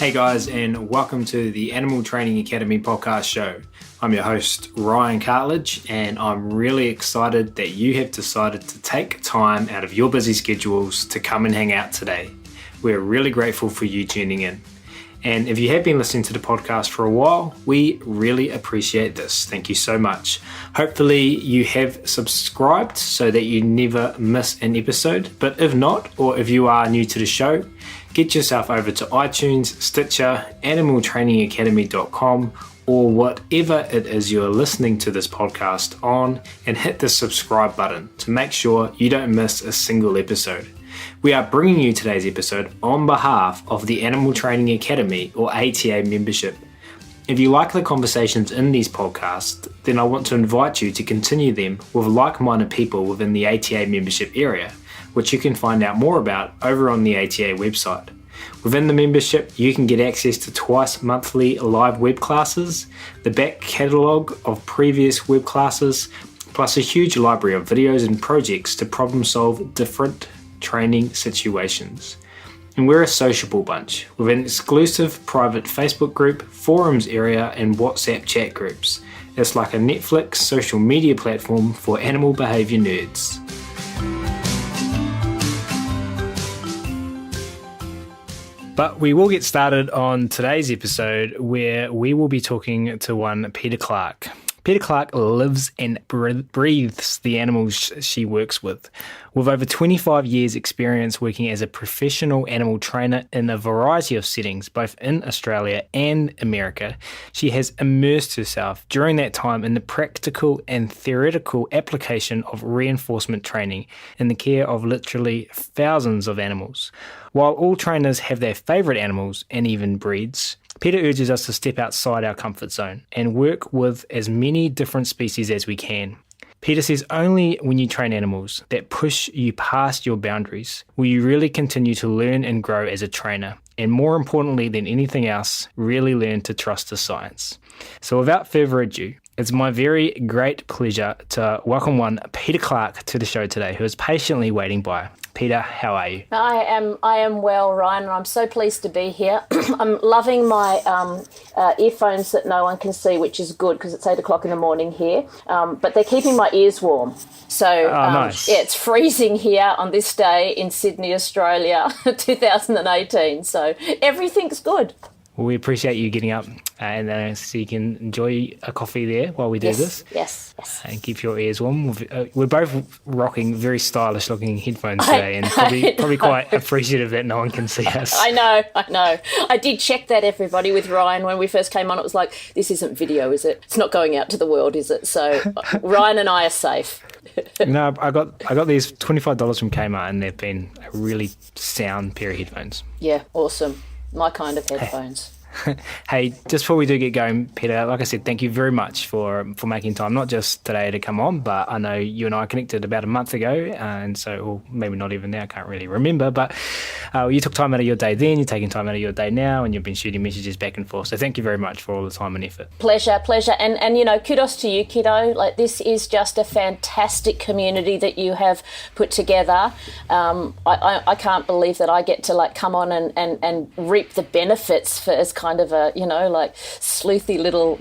Hey guys, and welcome to the Animal Training Academy podcast show. I'm your host, Ryan Cartledge, and I'm really excited that you have decided to take time out of your busy schedules to come and hang out today. We're really grateful for you tuning in. And if you have been listening to the podcast for a while, we really appreciate this. Thank you so much. Hopefully you have subscribed so that you never miss an episode. But if not, or if you are new to the show, get yourself over to iTunes, Stitcher, animaltrainingacademy.com, or whatever it is you're listening to this podcast on, and hit the subscribe button to make sure you don't miss a single episode. We are bringing you today's episode on behalf of the Animal Training Academy, or ATA membership. If you like the conversations in these podcasts, then I want to invite you to continue them with like-minded people within the ATA membership area, which you can find out more about over on the ATA website. Within the membership, you can get access to twice monthly live web classes, the back catalogue of previous web classes, plus a huge library of videos and projects to problem solve different training situations. And we're a sociable bunch with an exclusive private Facebook group, forums area, and WhatsApp chat groups. It's like a Netflix social media platform for animal behaviour nerds. But we will get started on today's episode where we will be talking to one Peta Clarke. Peta Clarke lives and breathes the animals she works with. With over 25 years experience working as a professional animal trainer in a variety of settings, both in Australia and America, she has immersed herself during that time in the practical and theoretical application of reinforcement training in the care of literally thousands of animals. While all trainers have their favourite animals and even breeds, Peta urges us to step outside our comfort zone and work with as many different species as we can. Peta says only when you train animals that push you past your boundaries will you really continue to learn and grow as a trainer, and more importantly than anything else, really learn to trust the science. So without further ado, it's my very great pleasure to welcome one Peta Clarke to the show today, who is patiently waiting by. Peta, how are you? I am well, Ryan, and I'm so pleased to be here. I'm loving my earphones that no one can see, which is good because it's 8 o'clock in the morning here, but they're keeping my ears warm. So nice. Yeah, it's freezing here on this day in Sydney, Australia, 2018, so everything's good. Well, we appreciate you getting up and so you can enjoy a coffee there while we do this. Yes. And keep your ears warm. We're both rocking very stylish looking headphones today, and probably quite appreciative that no one can see us. I know. I did check that, everybody, with Ryan when we first came on. It was like, this isn't video, is it? It's not going out to the world, is it? So Ryan and I are safe. No, I got these $25 from Kmart, and they've been a really sound pair of headphones. Yeah, awesome. My kind of headphones. Hey, just before we do get going, Peta, like I said, thank you very much for making time, not just today to come on, but I know you and I connected about a month ago, and so, or maybe not even now, I can't really remember, but you took time out of your day then, you're taking time out of your day now, and you've been shooting messages back and forth, so thank you very much for all the time and effort. Pleasure, and you know, kudos to you, kiddo. Like, this is just a fantastic community that you have put together. I can't believe that I get to come on and reap the benefits for as kind of a, sleuthy little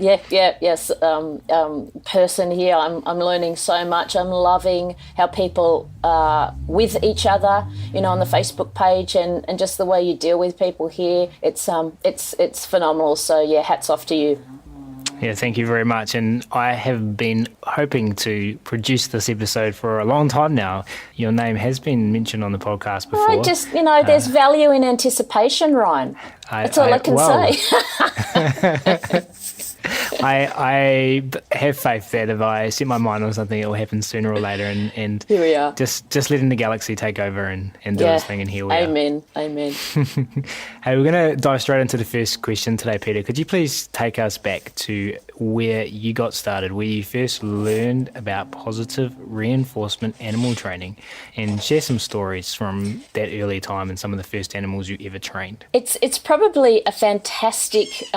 person here. I'm learning so much. I'm loving how people are with each other, on the Facebook page, and just the way you deal with people here. It's phenomenal. So yeah, hats off to you. Yeah, thank you very much. And I have been hoping to produce this episode for a long time now. Your name has been mentioned on the podcast before. There's value in anticipation, Ryan. That's all I can say. I have faith that if I set my mind on something, it will happen sooner or later. And here we are. Just letting the galaxy take over and do its thing, and here we are. Amen. Hey, we're going to dive straight into the first question today, Peta. Could you please take us back to where you got started, where you first learned about positive reinforcement animal training, and share some stories from that early time and some of the first animals you ever trained. It's probably a fantastic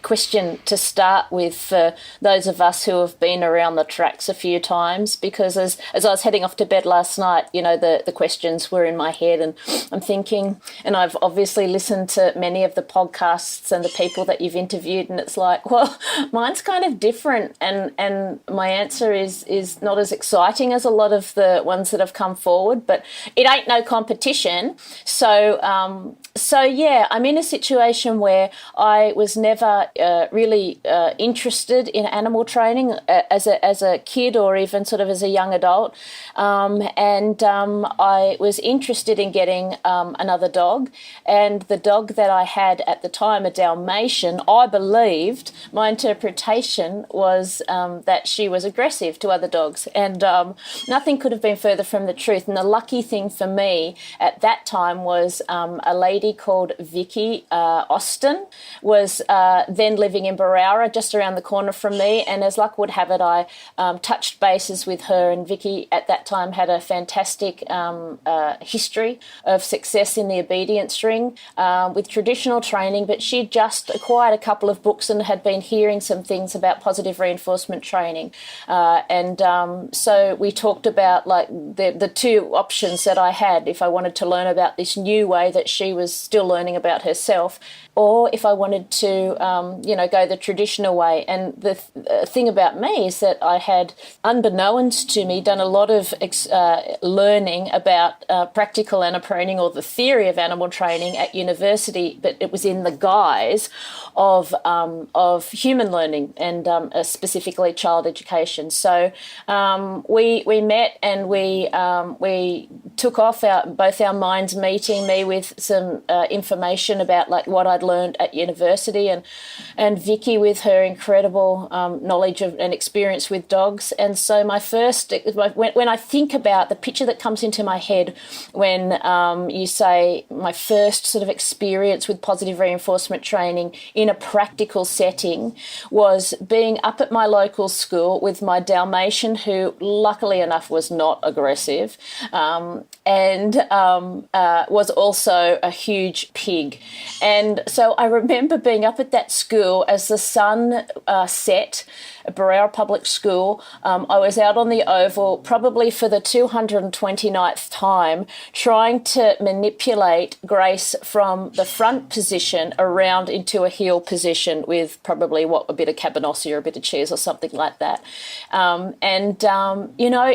question to start with for those of us who have been around the tracks a few times, because as I was heading off to bed last night, the questions were in my head, and I'm thinking, and I've obviously listened to many of the podcasts and the people that you've interviewed, and it's like, well, mine's kind of different, and my answer is not as exciting as a lot of the ones that have come forward, but it ain't no competition. So yeah, I'm in a situation where I was never really interested in animal training as a kid or even sort of as a young adult, and I was interested in getting another dog, and the dog that I had at the time, a Dalmatian, I believed, my interpretation was that she was aggressive to other dogs, and nothing could have been further from the truth. And the lucky thing for me at that time was a lady called Vicky Austin was then living in Barara, just around the corner from me, and as luck would have it, I touched bases with her, and Vicky at that time had a fantastic history of success in the obedience ring with traditional training, but she'd just acquired a couple of books and had been hearing some things about positive reinforcement training, and so we talked about like the two options that I had if I wanted to learn about this new way that she was still learning about herself, or if I wanted to, go the traditional way. And the thing about me is that I had, unbeknownst to me, done a lot of learning about practical animal training, or the theory of animal training, at university, but it was in the guise of human learning and specifically child education. So we met, and we took off both our minds meeting, me with some information about like what I'd learned at university, and Vicky with her incredible knowledge of and experience with dogs. And so when I think about the picture that comes into my head when you say my first sort of experience with positive reinforcement training in a practical setting was being up at my local school with my Dalmatian, who luckily enough was not aggressive, and was also a huge pig. And so I remember being up at that school as the sun set, at Barara Public School. I was out on the oval probably for the 229th time, trying to manipulate Grace from the front position around into a heel position with probably a bit of cabanossi or a bit of cheese or something like that.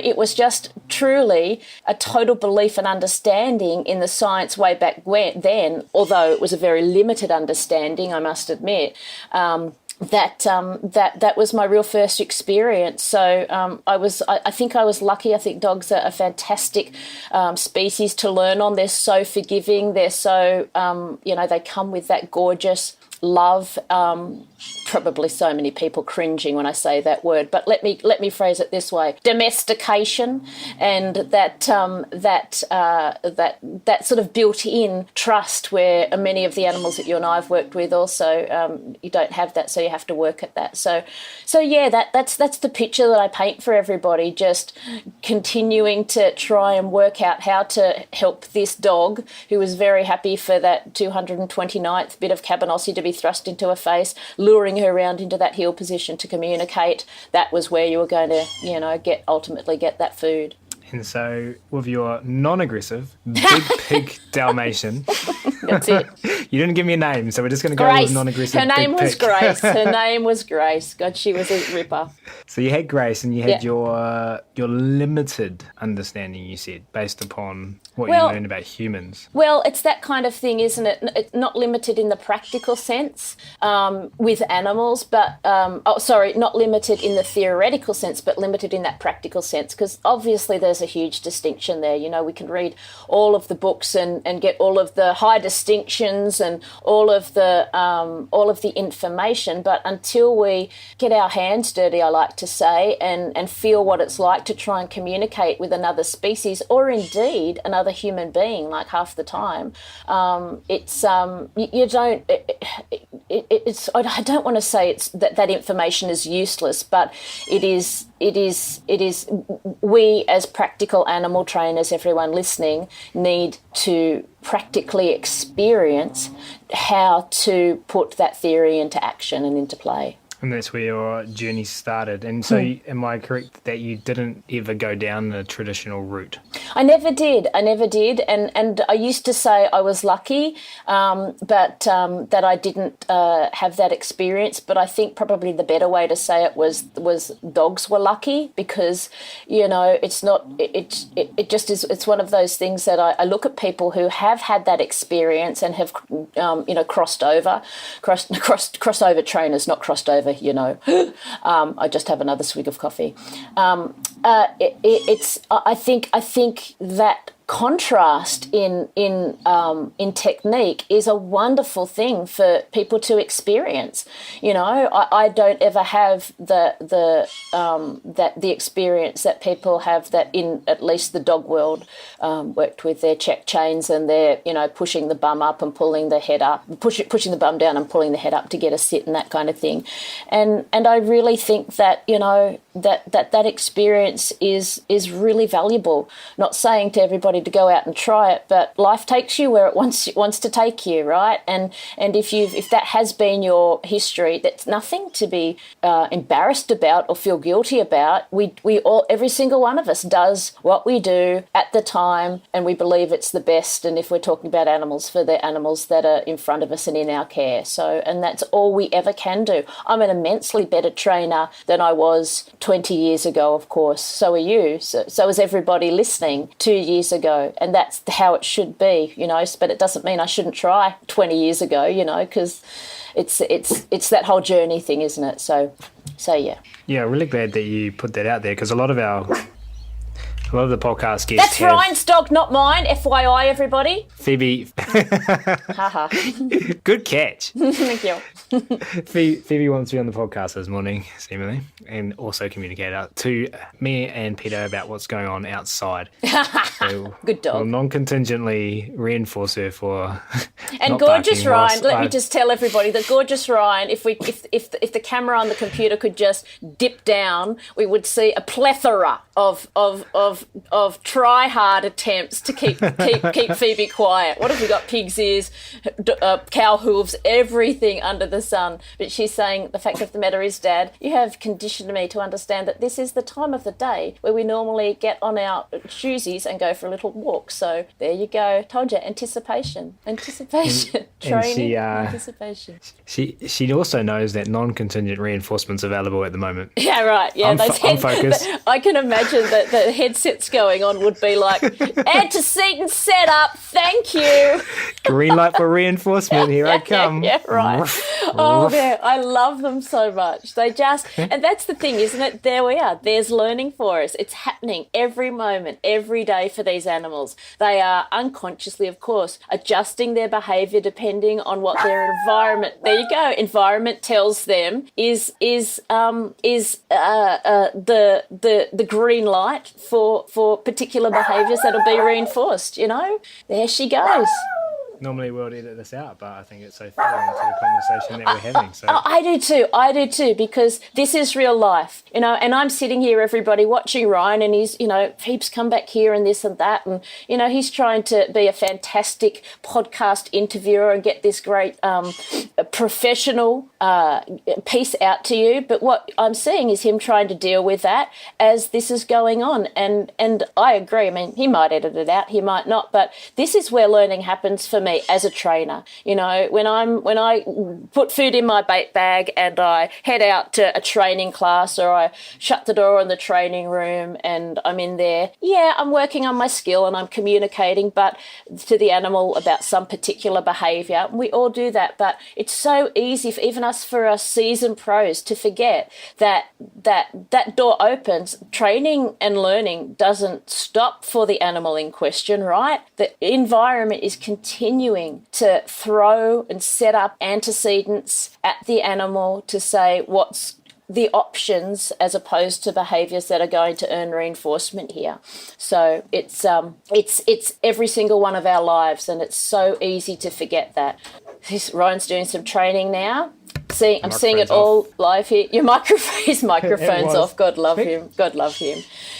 It was just truly a total belief and understanding in the science way back then, although it was a very limited understanding, I must admit. That was my real first experience. So I think I was lucky. I think dogs are a fantastic species to learn on. They're so forgiving. They're so they come with that gorgeous love. Probably so many people cringing when I say that word, but let me phrase it this way: domestication, and that sort of built-in trust, where many of the animals that you and I have worked with also you don't have that, so you have to work at that. So yeah, that's the picture that I paint for everybody. Just continuing to try and work out how to help this dog, who was very happy for that 229th bit of cabanossi to be thrust into her face, luring her around into that heel position to communicate that was where you were going to, ultimately get that food. And so with your non-aggressive big pig Dalmatian, that's it. You didn't give me a name, so we're just going to go with non-aggressive. Her name was pig. Grace. Her name was Grace. God, she was a ripper. So you had Grace, and you had your limited understanding, you said, based upon what you learned about humans. Well, it's that kind of thing, isn't it? It's not limited in the practical sense with animals, but not limited in the theoretical sense, but limited in that practical sense, because obviously there's a huge distinction there. We can read all of the books and get all of the high distinctions and all of the information, but until we get our hands dirty, I like to say, and feel what it's like to try and communicate with another species, or indeed another human being, like half the time, it's it's I don't want to say it's that information is useless, but it is we as practical animal trainers, everyone listening, need to practically experience how to put that theory into action and into play. And that's where your journey started. And so am I correct that you didn't ever go down the traditional route? I never did. And I used to say I was lucky, but that I didn't have that experience. But I think probably the better way to say it was dogs were lucky, because, it's not, it just is, it's one of those things that I look at people who have had that experience and have, crossover trainers, not crossed over. I just have another swig of coffee. I think that contrast in technique is a wonderful thing for people to experience. I don't ever have the experience that people have that in at least the dog world, worked with their check chains and their pushing the bum up and pulling the head up, pushing the bum down and pulling the head up to get a sit and that kind of thing. And I really think that that experience is really valuable. Not saying to everybody to go out and try it, but life takes you where it wants to take you, right? And if that has been your history, that's nothing to be embarrassed about or feel guilty about. We all, every single one of us does what we do at the time, and we believe it's the best. And if we're talking about animals, for the animals that are in front of us and in our care. So, and that's all we ever can do. I'm an immensely better trainer than I was 20 years ago, of course. So are you. So is everybody listening 2 years ago. And that's how it should be, but it doesn't mean I shouldn't try 20 years ago, because it's that whole journey thing, isn't it? So yeah. Yeah, really glad that you put that out there, because a lot of the podcast guests. That's Ryan's dog, not mine. FYI, everybody. Phoebe. Haha. Good catch. Thank you. Phoebe wants to be on the podcast this morning, seemingly, and also communicate out to me and Peta about what's going on outside. So good dog. We'll non-contingently reinforce her for. And not gorgeous Ryan. Let me I've... just tell everybody that gorgeous Ryan. If the camera on the computer could just dip down, we would see a plethora of try-hard attempts to keep Phoebe quiet. What have we got? Pig's ears, cow hooves, everything under the sun. But she's saying, the fact of the matter is, Dad, you have conditioned me to understand that this is the time of the day where we normally get on our shoesies and go for a little walk. So there you go. Told you, anticipation, training, anticipation. She also knows that non-contingent reinforcement's available at the moment. Yeah, right. Yeah, I'm focused. I can imagine that the headsets going on would be like, antecedent setup, thank you. Green light for reinforcement, here I come. Yeah, right. Oh, man, I love them so much. They just, and that's the thing, isn't it? There we are. There's learning for us. It's happening every moment, every day for these animals. They are unconsciously, of course, adjusting their behaviour depending on what their environment, there you go, environment tells them is the green light for particular behaviours that'll be reinforced, There she goes. Normally we'll edit this out, but I think it's so thrilling to the conversation that we're having. So I do too, because this is real life, and I'm sitting here, everybody, watching Ryan, and he's, Phoebe's come back here and this and that, and, he's trying to be a fantastic podcast interviewer and get this great professional piece out to you. But what I'm seeing is him trying to deal with that as this is going on. And I agree. I mean, he might edit it out, he might not, but this is where learning happens for me as a trainer. When I put food in my bait bag and I head out to a training class, or I shut the door in the training room and I'm in there, yeah, I'm working on my skill and I'm communicating but to the animal about some particular behaviour. We all do that, but it's so easy for even us, for us seasoned pros, to forget that door opens. Training and learning doesn't stop for the animal in question, right? The environment is continuing to throw and set up antecedents at the animal to say what's the options as opposed to behaviours that are going to earn reinforcement here. So it's every single one of our lives, and it's so easy to forget that. Ryan's doing some training now. I'm seeing it Microphone's all live here. His microphone's off. God love him. God love him.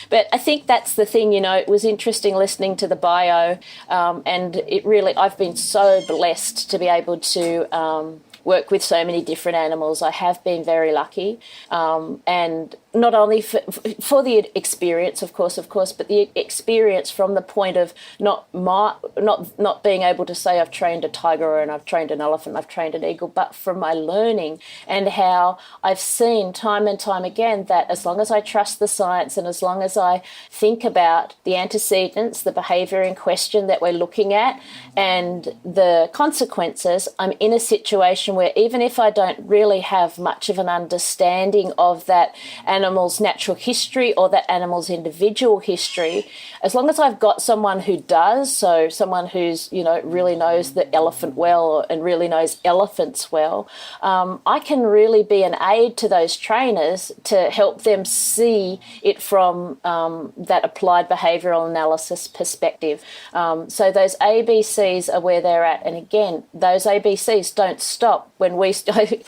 But I think that's the thing, it was interesting listening to the bio, and it really, I've been so blessed to be able to work with so many different animals. I have been very lucky, and not only for the experience, of course, but the experience from the point of not being able to say I've trained a tiger and I've trained an elephant, I've trained an eagle, but from my learning and how I've seen time and time again that as long as I trust the science and as long as I think about the antecedents, the behaviour in question that we're looking at and the consequences, I'm in a situation where even if I don't really have much of an understanding of that animal's natural history or that animal's individual history, as long as I've got someone who does, so someone who's, really knows the elephant well and really knows elephants well, I can really be an aid to those trainers to help them see it from that applied behavioural analysis perspective. So those ABCs are where they're at. And again, those ABCs don't stop when we,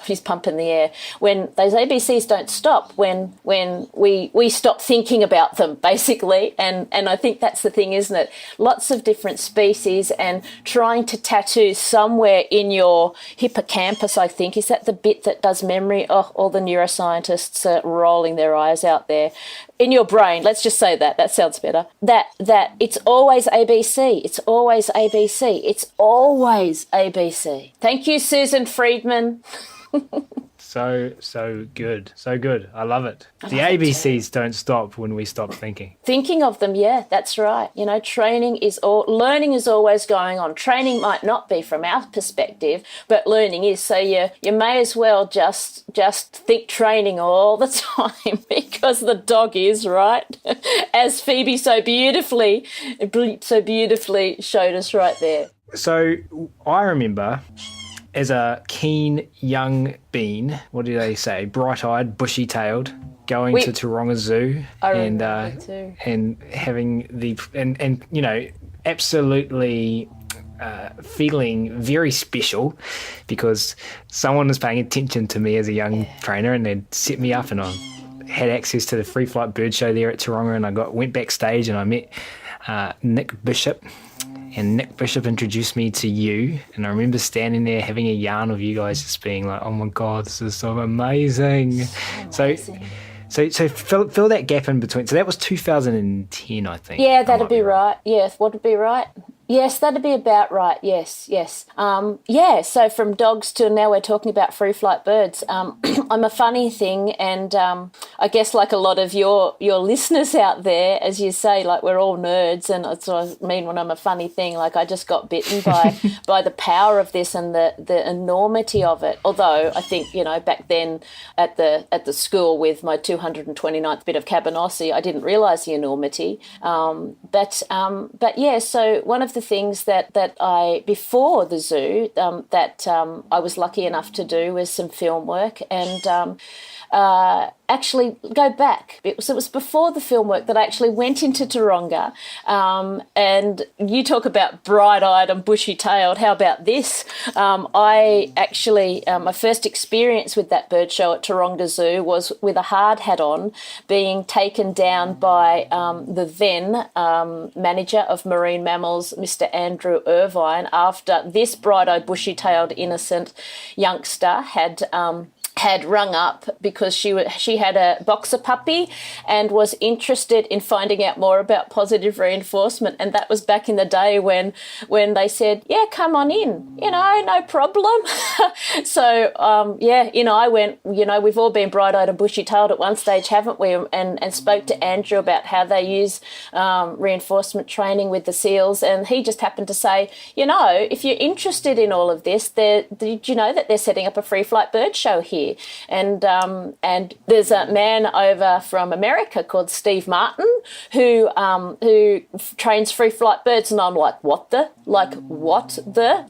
he's pumping the air, when those ABCs don't stop when we stop thinking about them, basically. And I think that's the thing, isn't it? Lots of different species and trying to tattoo somewhere in your hippocampus, I think, is that the bit that does memory? Oh, all the neuroscientists are rolling their eyes out there. In your brain, let's just say that sounds better, that it's always ABC. It's always ABC. It's always ABC. Thank you, Susan Friedman. So good. So good. I love it. The ABCs don't stop when we stop thinking. Thinking of them, yeah, that's right. Learning is always going on. Training might not be from our perspective, but learning is. So you may as well just think training all the time because the dog is, right? As Phoebe so beautifully showed us right there. So I remember as a keen young bean, what do they say? Bright-eyed, bushy-tailed, going to Taronga Zoo and having absolutely feeling very special because someone was paying attention to me as a young trainer and they'd set me up and I had access to the free flight bird show there at Taronga and I went backstage and I met Nick Bishop. And Nick Bishop introduced me to you, and I remember standing there having a yarn with you guys, just being like, "Oh my God, this is so amazing!" So fill that gap in between. So that was 2010, I think. Yeah, that'd be right. Yes, what would be right? Yes, that'd be about right. Yes. So from dogs to now we're talking about free flight birds. I'm a funny thing, and I guess like a lot of your listeners out there, as you say, like we're all nerds, and that's what I mean when I'm a funny thing. Like I just got bitten by the power of this and the enormity of it. Although I think back then at the school with my 229th bit of Cabanossi, I didn't realise the enormity. But yeah, so one of the things that I, before the zoo, I was lucky enough to do was some film work and actually go back. It was before the film work that I actually went into Taronga, and you talk about bright-eyed and bushy-tailed. How about this? I actually, my first experience with that bird show at Taronga Zoo was with a hard hat on, being taken down by the then manager of marine mammals, Mr. Andrew Irvine, after this bright-eyed, bushy-tailed, innocent youngster had rung up because she had a boxer puppy and was interested in finding out more about positive reinforcement, and that was back in the day when they said, yeah, come on in, no problem. So I went, we've all been bright-eyed and bushy-tailed at one stage, haven't we, and spoke to Andrew about how they use reinforcement training with the seals, and he just happened to say, if you're interested in all of this, did you know that they're setting up a free flight bird show here? here. And there's a man over from America called Steve Martin who trains free flight birds, and I'm like, what the?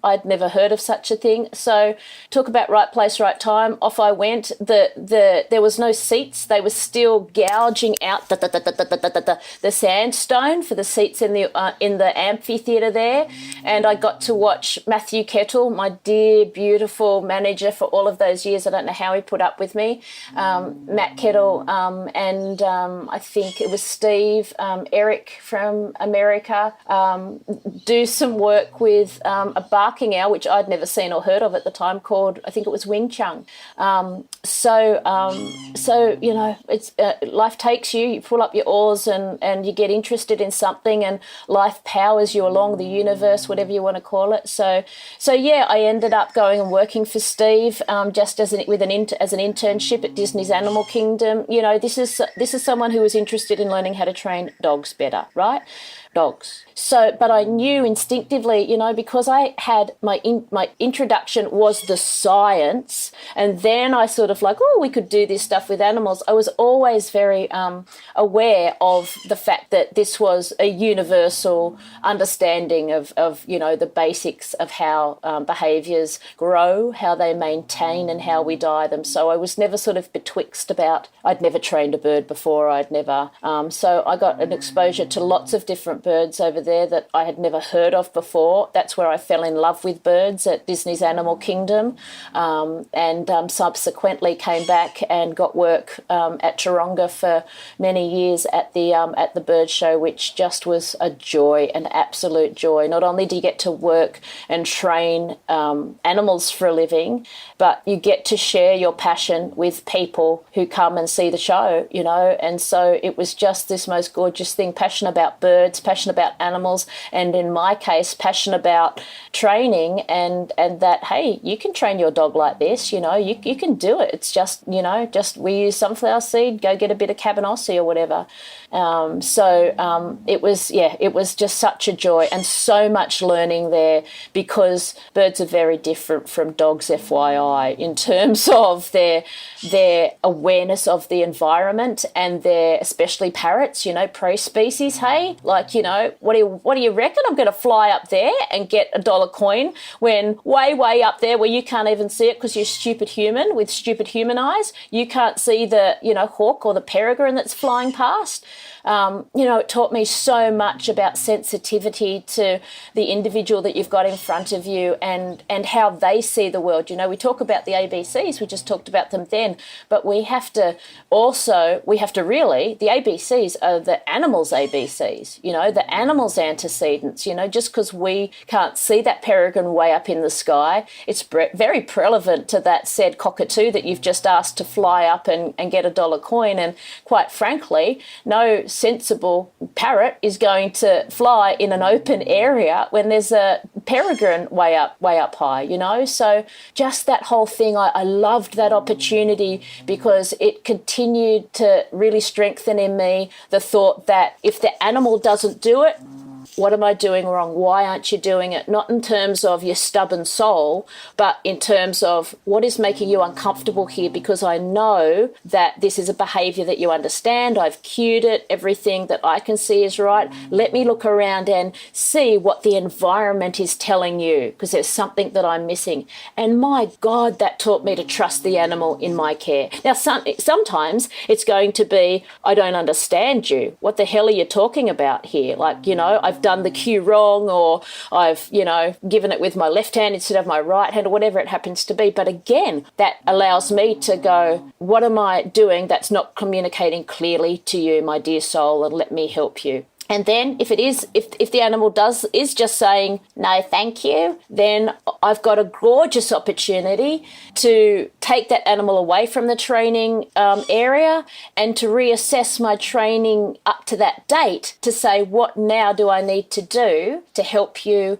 I'd never heard of such a thing. So talk about right place, right time. Off I went. There was no seats. They were still gouging out the sandstone for the seats in the amphitheatre there, and I got to watch Matthew Kettle, my dear, beautiful manager for all of those years. I don't know how he put up with me. Matt Kettle, and I think it was Steve, Eric from America, do some work with a barking owl, which I'd never seen or heard of at the time, called, I think it was Wing Chun. So you know, it's life takes you. You pull up your oars and you get interested in something, and life powers you along, the universe, whatever you want to call it. So yeah, I ended up going and working for Steve, just as an internship at Disney's Animal Kingdom. You know, this is someone who was interested in learning how to train dogs better, right? Dogs. So, but I knew instinctively, you know, because I had my introduction was the science, and then I sort of like, oh, we could do this stuff with animals. I was always very aware of the fact that this was a universal understanding of you know, the basics of how behaviours grow, how they maintain, and how we die them. So I was never sort of betwixt about, I'd never trained a bird before, so I got an exposure to lots of different birds over there that I had never heard of before. That's where I fell in love with birds, at Disney's Animal Kingdom, and subsequently came back and got work at Taronga for many years at the bird show, which just was a joy, an absolute joy. Not only do you get to work and train animals for a living, but you get to share your passion with people who come and see the show, you know. And so it was just this most gorgeous thing, passion about birds, passion about animals, and in my case, passion about training, and that, hey, you can train your dog like this, you know, you can do it. It's just, you know, just we use sunflower seed, go get a bit of cabanossi or whatever. It was just such a joy, and so much learning there, because birds are very different from dogs, FYI, in terms of their awareness of the environment, and their, especially parrots, you know, prey species. Hey, like, you know, what do you reckon? I'm going to fly up there and get a dollar coin when way up there where you can't even see it because you're stupid human with stupid human eyes. You can't see the, you know, hawk or the peregrine that's flying past. You know, it taught me so much about sensitivity to the individual that you've got in front of you, and how they see the world. You know, we talk about the ABCs, we just talked about them then, but the ABCs are the animals' ABCs, you know, the animals' antecedents. You know, just because we can't see that peregrine way up in the sky, it's very relevant to that said cockatoo that you've just asked to fly up and get a dollar coin. And quite frankly, no sensible parrot is going to fly in an open area when there's a peregrine way up high, you know. So just that whole thing, I loved that opportunity, because it continued to really strengthen in me the thought that if the animal doesn't do it, what am I doing wrong? Why aren't you doing it? Not in terms of your stubborn soul, but in terms of what is making you uncomfortable here, because I know that this is a behaviour that you understand. I've cued it. Everything that I can see is right. Let me look around and see what the environment is telling you, because there's something that I'm missing. And my God, that taught me to trust the animal in my care. Now, sometimes it's going to be, I don't understand you. What the hell are you talking about here? Like, you know, I've done the cue wrong, or I've, you know, given it with my left hand instead of my right hand, or whatever it happens to be. But again, that allows me to go, what am I doing that's not communicating clearly to you, my dear soul, and let me help you. And then if the animal is just saying, no, thank you, then I've got a gorgeous opportunity to take that animal away from the training area and to reassess my training up to that date to say, what now do I need to do to help you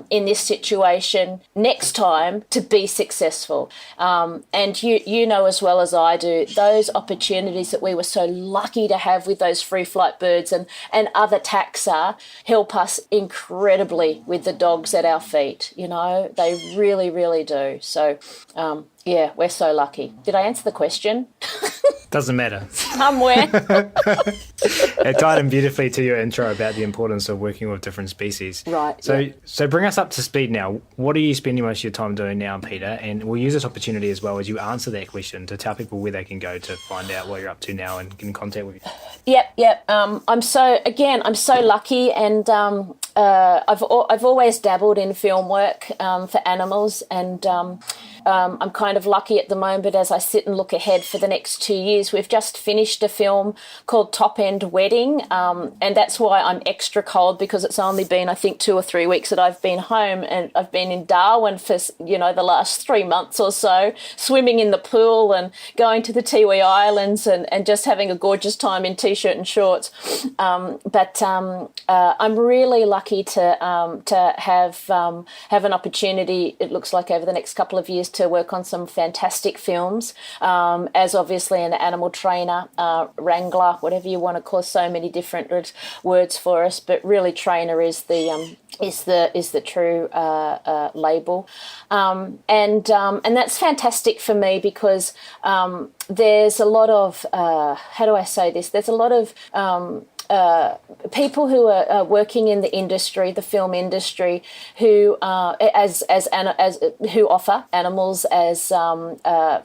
in this situation next time to be successful? And you know as well as I do, those opportunities that we were so lucky to have with those free flight birds and other taxa help us incredibly with the dogs at our feet. You know, they really, really do. So Yeah, we're so lucky. Did I answer the question? Doesn't matter. Somewhere. It tied in beautifully to your intro about the importance of working with different species. Right. So bring us up to speed now. What are you spending most of your time doing now, Peter? And we'll use this opportunity as well as you answer that question to tell people where they can go to find out what you're up to now and get in contact with you. Yep. I'm so lucky, and I've always dabbled in film work for animals, and I'm kind of lucky at the moment as I sit and look ahead for the next 2 years. We've just finished a film called Top End Wedding, and that's why I'm extra cold, because it's only been, I think, 2 or 3 weeks that I've been home, and I've been in Darwin for, the last 3 months or so, swimming in the pool and going to the Tiwi Islands and just having a gorgeous time in T-shirt and shorts. But I'm really lucky to have an opportunity, it looks like, over the next couple of years to work on some fantastic films, as obviously an animal trainer, wrangler, whatever you want to call, so many different words for us, but really trainer is the true label, and that's fantastic for me, because there's a lot of how do I say this? There's a lot of people who are working in the industry, the film industry, who who offer animals as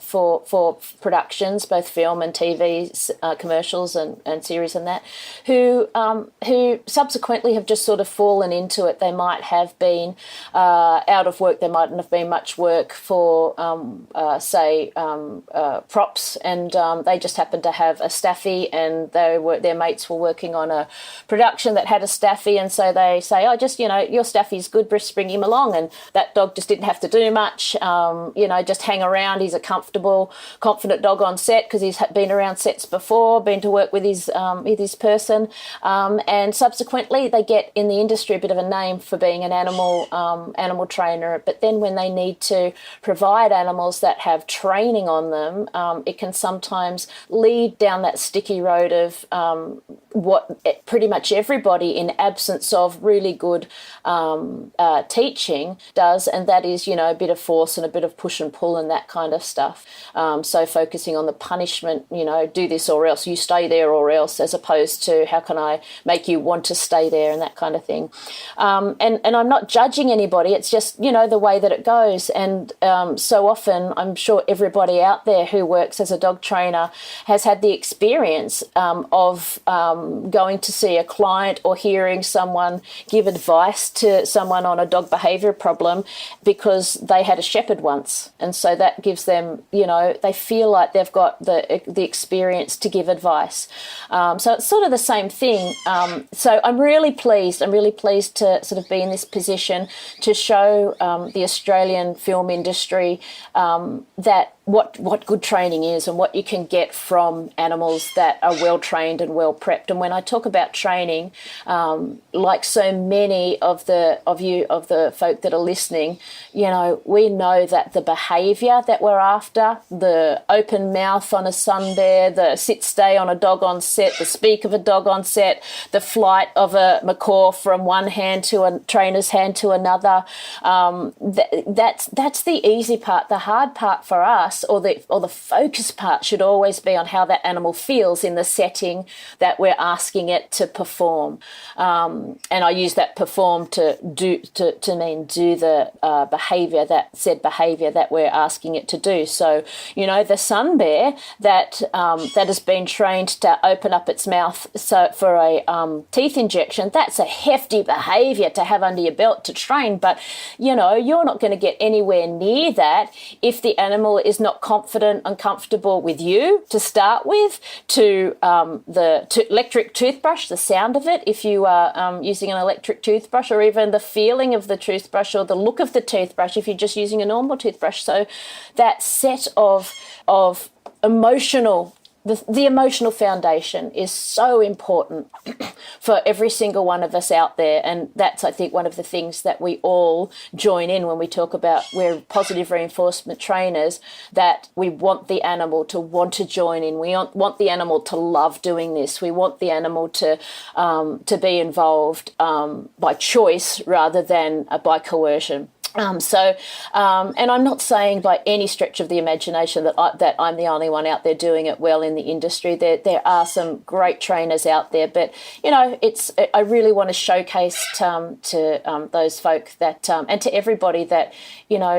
for productions, both film and TV commercials and series and that, who subsequently have just sort of fallen into it. They might have been out of work. There mightn't have been much work for props, and they just happened to have a staffy, and their mates were working on a production that had a staffy, and so they say, oh, just, your staffy's good, just bring him along, and that dog just didn't have to do much, just hang around. He's a comfortable, confident dog on set because he's been around sets before, been to work with his person, and subsequently they get in the industry a bit of a name for being an animal trainer. But then when they need to provide animals that have training on them, it can sometimes lead down that sticky road of what pretty much everybody, in absence of really good teaching, does, and that is, a bit of force and a bit of push and pull and that kind of stuff. So focusing on the punishment, do this or else, you stay there or else, as opposed to how can I make you want to stay there, and that kind of thing. And I'm not judging anybody. It's just, the way that it goes. And so often, I'm sure everybody out there who works as a dog trainer has had the experience of going to see a client or hearing someone give advice to someone on a dog behaviour problem because they had a shepherd once, and so that gives them, they feel like they've got the experience to give advice. So it's sort of the same thing. So I'm really pleased to sort of be in this position to show the Australian film industry that what good training is and what you can get from animals that are well trained and well prepped. And when I talk about training, like so many of the folk that are listening, we know that the behaviour that we're after, the open mouth on a sun bear, the sit stay on a dog on set, the speak of a dog on set, the flight of a macaw from one hand to a trainer's hand to another, that's the easy part. The hard part for us, or the focus part, should always be on how that animal feels in the setting that we're asking it to perform. And I use that perform to mean do the behaviour that we're asking it to do. So, the sun bear that has been trained to open up its mouth for a teeth injection, that's a hefty behaviour to have under your belt to train. But, you're not going to get anywhere near that if the animal is not confident and comfortable with you to start with, to the electric toothbrush, the sound of it, if you are using an electric toothbrush, or even the feeling of the toothbrush or the look of the toothbrush if you're just using a normal toothbrush. So that set of emotional, the emotional foundation is so important for every single one of us out there. And that's, I think, one of the things that we all join in when we talk about we're positive reinforcement trainers, that we want the animal to want to join in. We want the animal to love doing this. We want the animal to be involved by choice rather than by coercion. And I'm not saying by any stretch of the imagination that I'm the only one out there doing it well in the industry. There are some great trainers out there, but I really want to showcase to those folk that and to everybody that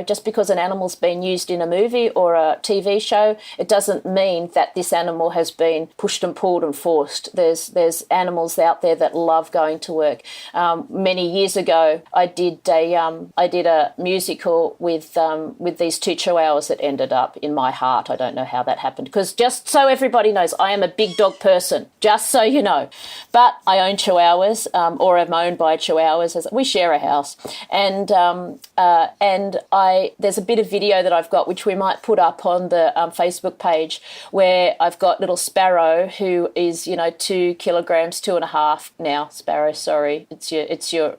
just because an animal's been used in a movie or a TV show, it doesn't mean that this animal has been pushed and pulled and forced. There's animals out there that love going to work. Many years ago, I did a musical with these two chihuahuas that ended up in my heart. I don't know how that happened, because just so everybody knows, I am a big dog person, just so you know. But I own chihuahuas, or am owned by chihuahuas. We share a house, and there's a bit of video that I've got, which we might put up on the Facebook page, where I've got little Sparrow, who is 2 kilograms, 2.5 now. Sparrow, sorry, it's your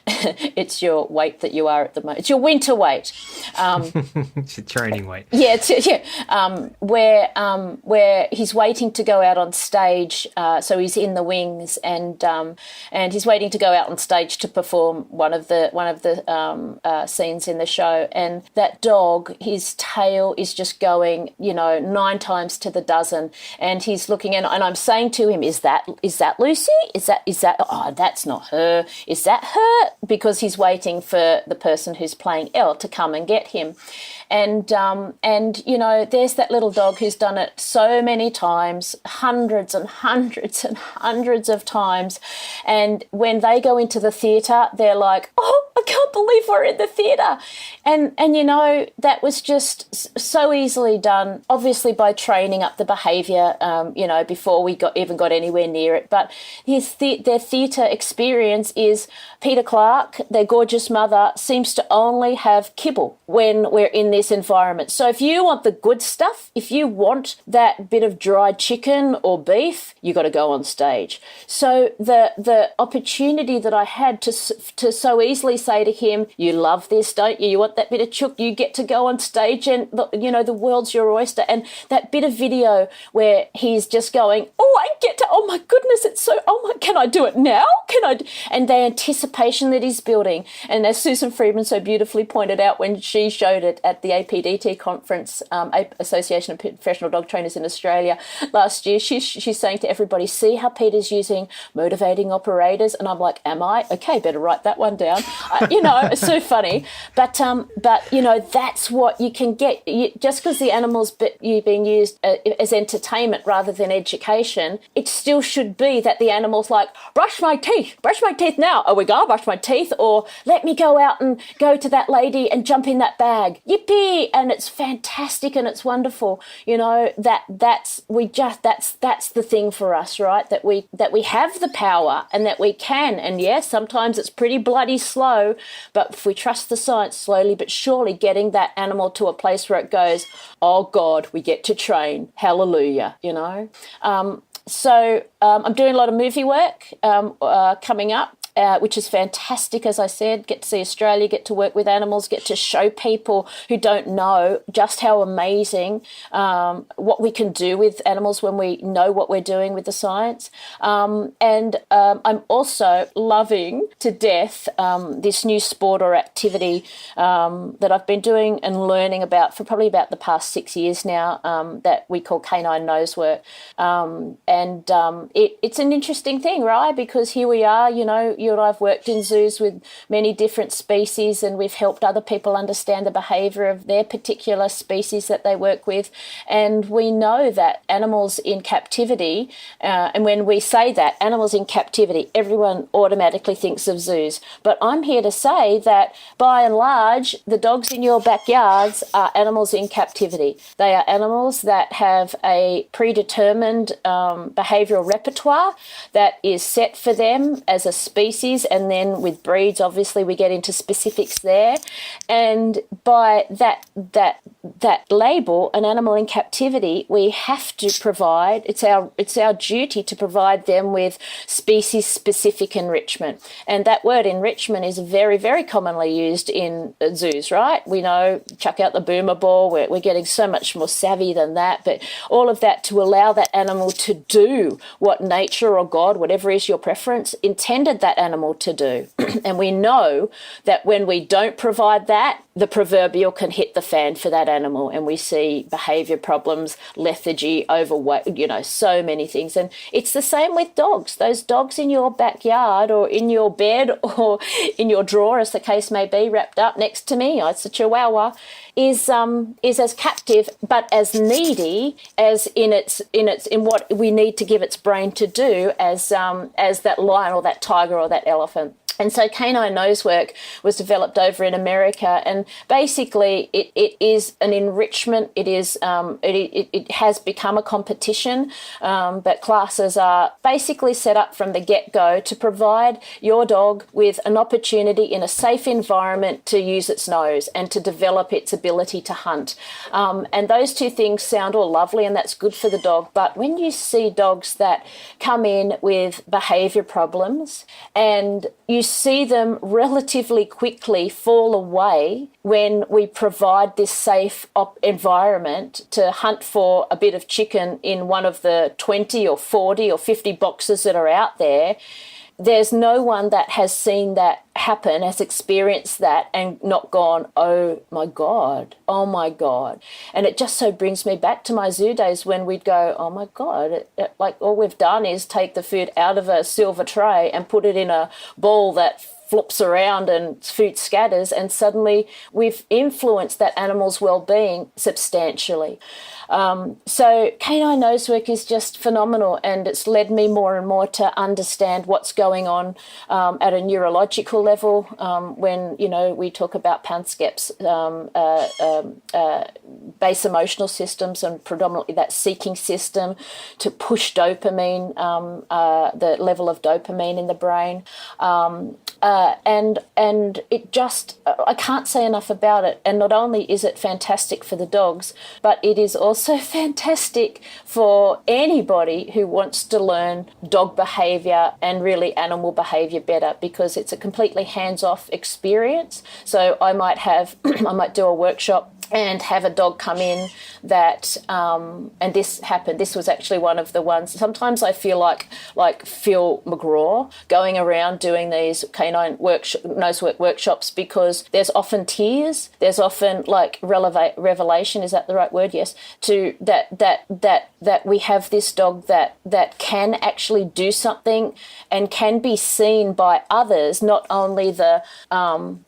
it's your weight that you are at the moment. It's your winter weight. It's your training weight. Yeah, where he's waiting to go out on stage. So he's in the wings, and he's waiting to go out on stage to perform one of the scenes in the show. And that dog, his tail is just going 9 times to the dozen, and he's looking, and I'm saying to him, is that Lucy? Is that? Oh, that's not her. Is that her? Because he's waiting for the person who's playing Elle to come and get him. And there's that little dog who's done it so many times, hundreds and hundreds and hundreds of times. And when they go into the theatre, they're like, oh, I can't believe we're in the theatre. And that was just so easily done, obviously by training up the behaviour, before we got anywhere near it. But their theatre experience is Peta Clarke, their gorgeous mother, seems to only have kibble when we're in this environment. So if you want the good stuff, if you want that bit of dried chicken or beef, you got to go on stage. So the opportunity that I had to so easily say to him, you love this, don't you? You want that bit of chook, you get to go on stage, and the world's your oyster. And that bit of video where he's just going, oh my goodness, it's so, can I do it now? And the anticipation that he's building. And as Susan Friedman so beautifully pointed out when she showed it at the APDT conference, Association of Professional Dog Trainers in Australia last year, she's saying to everybody, see how Peter's using motivating operators? And I'm like, am I? Okay, better write that one down. It's so funny. But that's what you can get. Just because the animal's being used as entertainment rather than education, it still should be that the animal's like, brush my teeth now. Oh, we gotta brush my teeth, or let me go out and go to that lady and jump in that bag. Yippee! And it's fantastic and it's wonderful. That's the thing for us, right? That we have the power and that we can. And yes, sometimes it's pretty bloody slow, but if we trust the science, slowly but surely getting that animal to a place where it goes, oh God, we get to train. Hallelujah, So I'm doing a lot of movie work coming up. Which is fantastic, as I said. Get to see Australia, get to work with animals, get to show people who don't know just how amazing what we can do with animals when we know what we're doing with the science. And I'm also loving to death this new sport or activity that I've been doing and learning about for probably about the past 6 years now, that we call canine nose work. It's an interesting thing, right? Because here we are, you and I've worked in zoos with many different species, and we've helped other people understand the behaviour of their particular species that they work with. And we know that animals in captivity, and when we say that, animals in captivity, everyone automatically thinks of zoos. But I'm here to say that by and large, the dogs in your backyards are animals in captivity. They are animals that have a predetermined behavioural repertoire that is set for them as a species, and then with breeds, obviously, we get into specifics there. And by that label, an animal in captivity, we have to provide. It's our duty to provide them with species-specific enrichment. And that word enrichment is very, very commonly used in zoos, right? We know, chuck out the boomer ball. We're getting so much more savvy than that. But all of that to allow that animal to do what nature or God, whatever is your preference, intended that animal to do. And we know that when we don't provide that, the proverbial can hit the fan for that animal, and we see behavior problems, lethargy, overweight, so many things. And it's the same with dogs. Those dogs in your backyard or in your bed or in your drawer, as the case may be, wrapped up next to me, it's a Chihuahua, is as captive but as needy as in what we need to give its brain to do as that lion or that tiger or that elephant. And so canine nosework was developed over in America, and basically it is an enrichment. It is it has become a competition, but classes are basically set up from the get-go to provide your dog with an opportunity in a safe environment to use its nose and to develop its ability to hunt. And those two things sound all lovely, and that's good for the dog. But when you see dogs that come in with behaviour problems, and you see them relatively quickly fall away when we provide this safe environment to hunt for a bit of chicken in one of the 20 or 40 or 50 boxes that are out there, there's no one that has seen that happen, has experienced that and not gone, oh my God. And it just so brings me back to my zoo days when we'd go, oh my God, like all we've done is take the food out of a silver tray and put it in a bowl that flops around and food scatters, and suddenly we've influenced that animal's well-being substantially. So canine nosework is just phenomenal, and it's led me more and more to understand what's going on at a neurological level when, we talk about PANSCEP's base emotional systems, and predominantly that seeking system to push dopamine, the level of dopamine in the brain. And it just, I can't say enough about it. And not only is it fantastic for the dogs, but it is also fantastic for anybody who wants to learn dog behaviour and really animal behaviour better, because it's a completely hands-off experience. So I might do a workshop and have a dog come in that, and this happened. This was actually one of the ones. Sometimes I feel like Phil McGraw going around doing these canine nosework workshops, because there's often tears. There's often like revelation. Is that the right word? Yes. To that we have this dog that can actually do something and can be seen by others. Not only the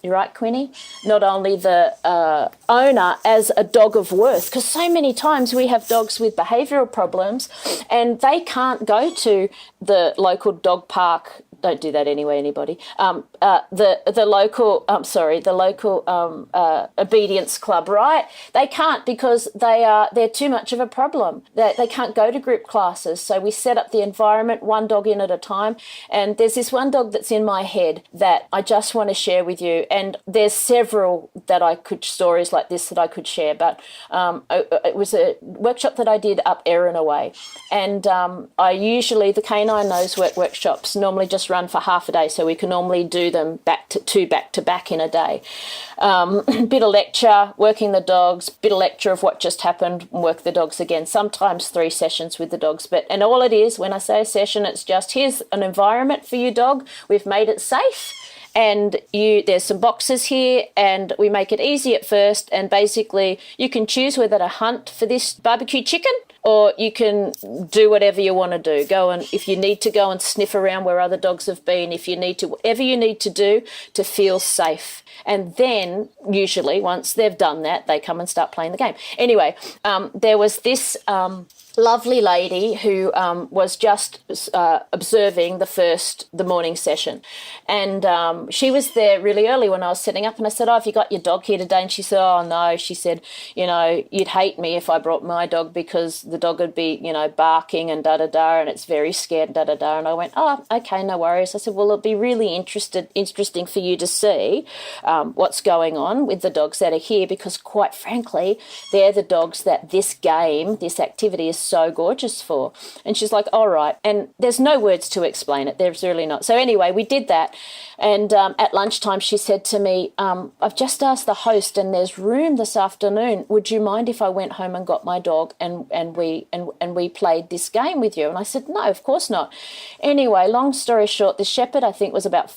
you're right, Quinny. Not only the owner as a dog of worth, because so many times we have dogs with behavioural problems and they can't go to the local dog park. Don't do that anyway, anybody. The local obedience club, right? They can't, because they're too much of a problem. They can't go to group classes. So we set up the environment, one dog in at a time. And there's this one dog that's in my head that I just want to share with you. And there's several stories like this that I could share. But it was a workshop that I did up Erin Away. And the canine nosework workshops normally just run for half a day, so we can normally do them back to back in a day. Bit of lecture, working the dogs, bit of lecture of what just happened, work the dogs again, sometimes 3 sessions with the dogs. And all it is, when I say a session, it's just, here's an environment for your dog, we've made it safe, and there's some boxes here, and we make it easy at first, and basically you can choose whether to hunt for this barbecue chicken, or you can do whatever you want to do. If you need to go and sniff around where other dogs have been, whatever you need to do to feel safe. And then usually once they've done that, they come and start playing the game. Anyway, there was this lovely lady who was just observing the morning session. And she was there really early when I was setting up, and I said, have you got your dog here today? And she said, oh no. She said, you'd hate me if I brought my dog, because the dog would be, barking and da-da-da, and it's very scared and da-da-da. And I went, oh, okay, no worries. I said, well, it'll be really interesting for you to see what's going on with the dogs that are here, because quite frankly, they're the dogs that this activity is so gorgeous for? And she's like, all right. And there's no words to explain it. There's really not. So anyway, we did that. And at lunchtime, she said to me, I've just asked the host and there's room this afternoon. Would you mind if I went home and got my dog and we played this game with you? And I said, no, of course not. Anyway, long story short, the shepherd, I think, was about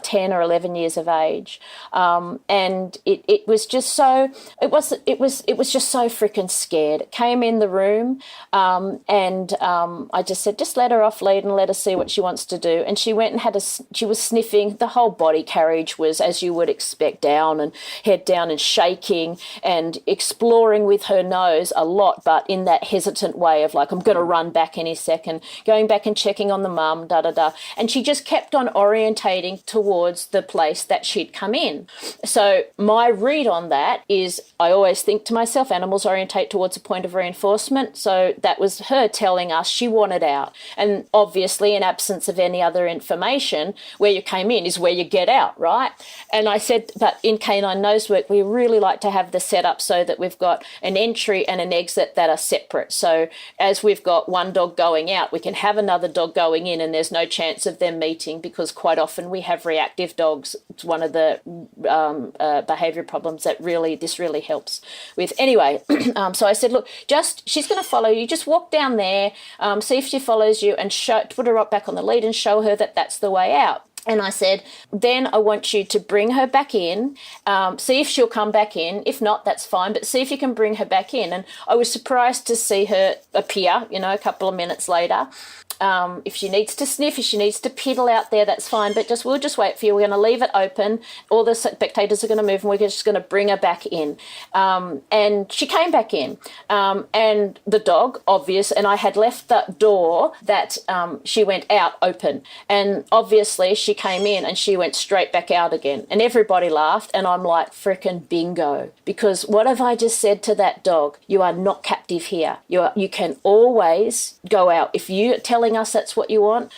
10 or 11 years of age. And it was just so, it was just so freaking scared. It came in the room and I just said, just let her off lead and let her see what she wants to do. And she went and she was sniffing. The whole body carriage was, as you would expect, down and head down and shaking and exploring with her nose a lot, but in that hesitant way of like, I'm going to run back any second, going back and checking on the mum, da-da-da. And she just kept on orientating towards the place that she'd come in. So my read on that is I always think to myself, animals orientate towards a point of reinforcement. So that was her telling us she wanted out. And obviously, in absence of any other information, where you came in is where you get out, right? And I said, but in canine nose work, we really like to have the setup so that we've got an entry and an exit that are separate. So as we've got one dog going out, we can have another dog going in and there's no chance of them meeting because quite often we have reactive dogs. It's one of the behaviour problems that this really helps with. Anyway, so I said, look, she's going to follow you. Just walk down there, see if she follows you and put her up back on the lead and show her that that's the way out. And I said, then I want you to bring her back in, see if she'll come back in. If not, that's fine, but see if you can bring her back in. And I was surprised to see her appear, a couple of minutes later. If she needs to sniff, if she needs to piddle out there, that's fine. But we'll just wait for you. We're going to leave it open. All the spectators are going to move, and we're just going to bring her back in. And she came back in, and the dog, obvious. And I had left that door that she went out open, and obviously she came in and she went straight back out again. And everybody laughed, and I'm like, frickin' bingo! Because what have I just said to that dog? You are not captive here. You can always go out if you're telling us that's what you want.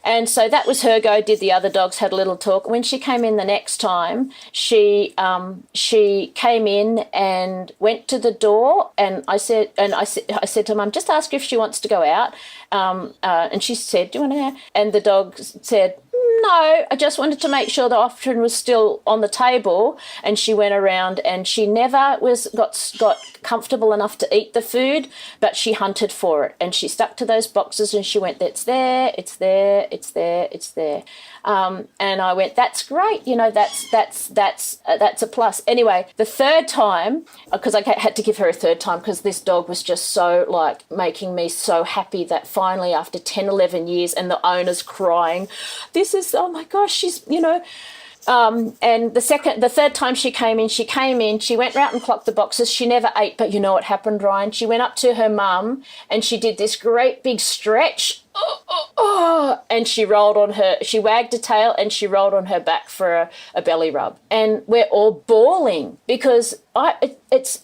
And so that was her go. Did the other dogs, had a little talk. When she came in the next time, she came in and went to the door, and I said to Mum, just ask her if she wants to go out. And she said, do you want to? And the dog said, no, I just wanted to make sure the option was still on the table. And she went around and she never got comfortable enough to eat the food, but she hunted for it and she stuck to those boxes and she went, it's there, it's there, it's there, it's there. And I went, that's great, that's a plus. Anyway, the third time, because I had to give her a third time because this dog was just so making me so happy that finally after 10, 11 years and the owner's crying, oh my gosh, she's, and the third time she came in, she went round and clocked the boxes. She never ate, but you know what happened, Ryan? She went up to her mum and she did this great big stretch. And she wagged her tail and she rolled on her back for a belly rub. And we're all bawling because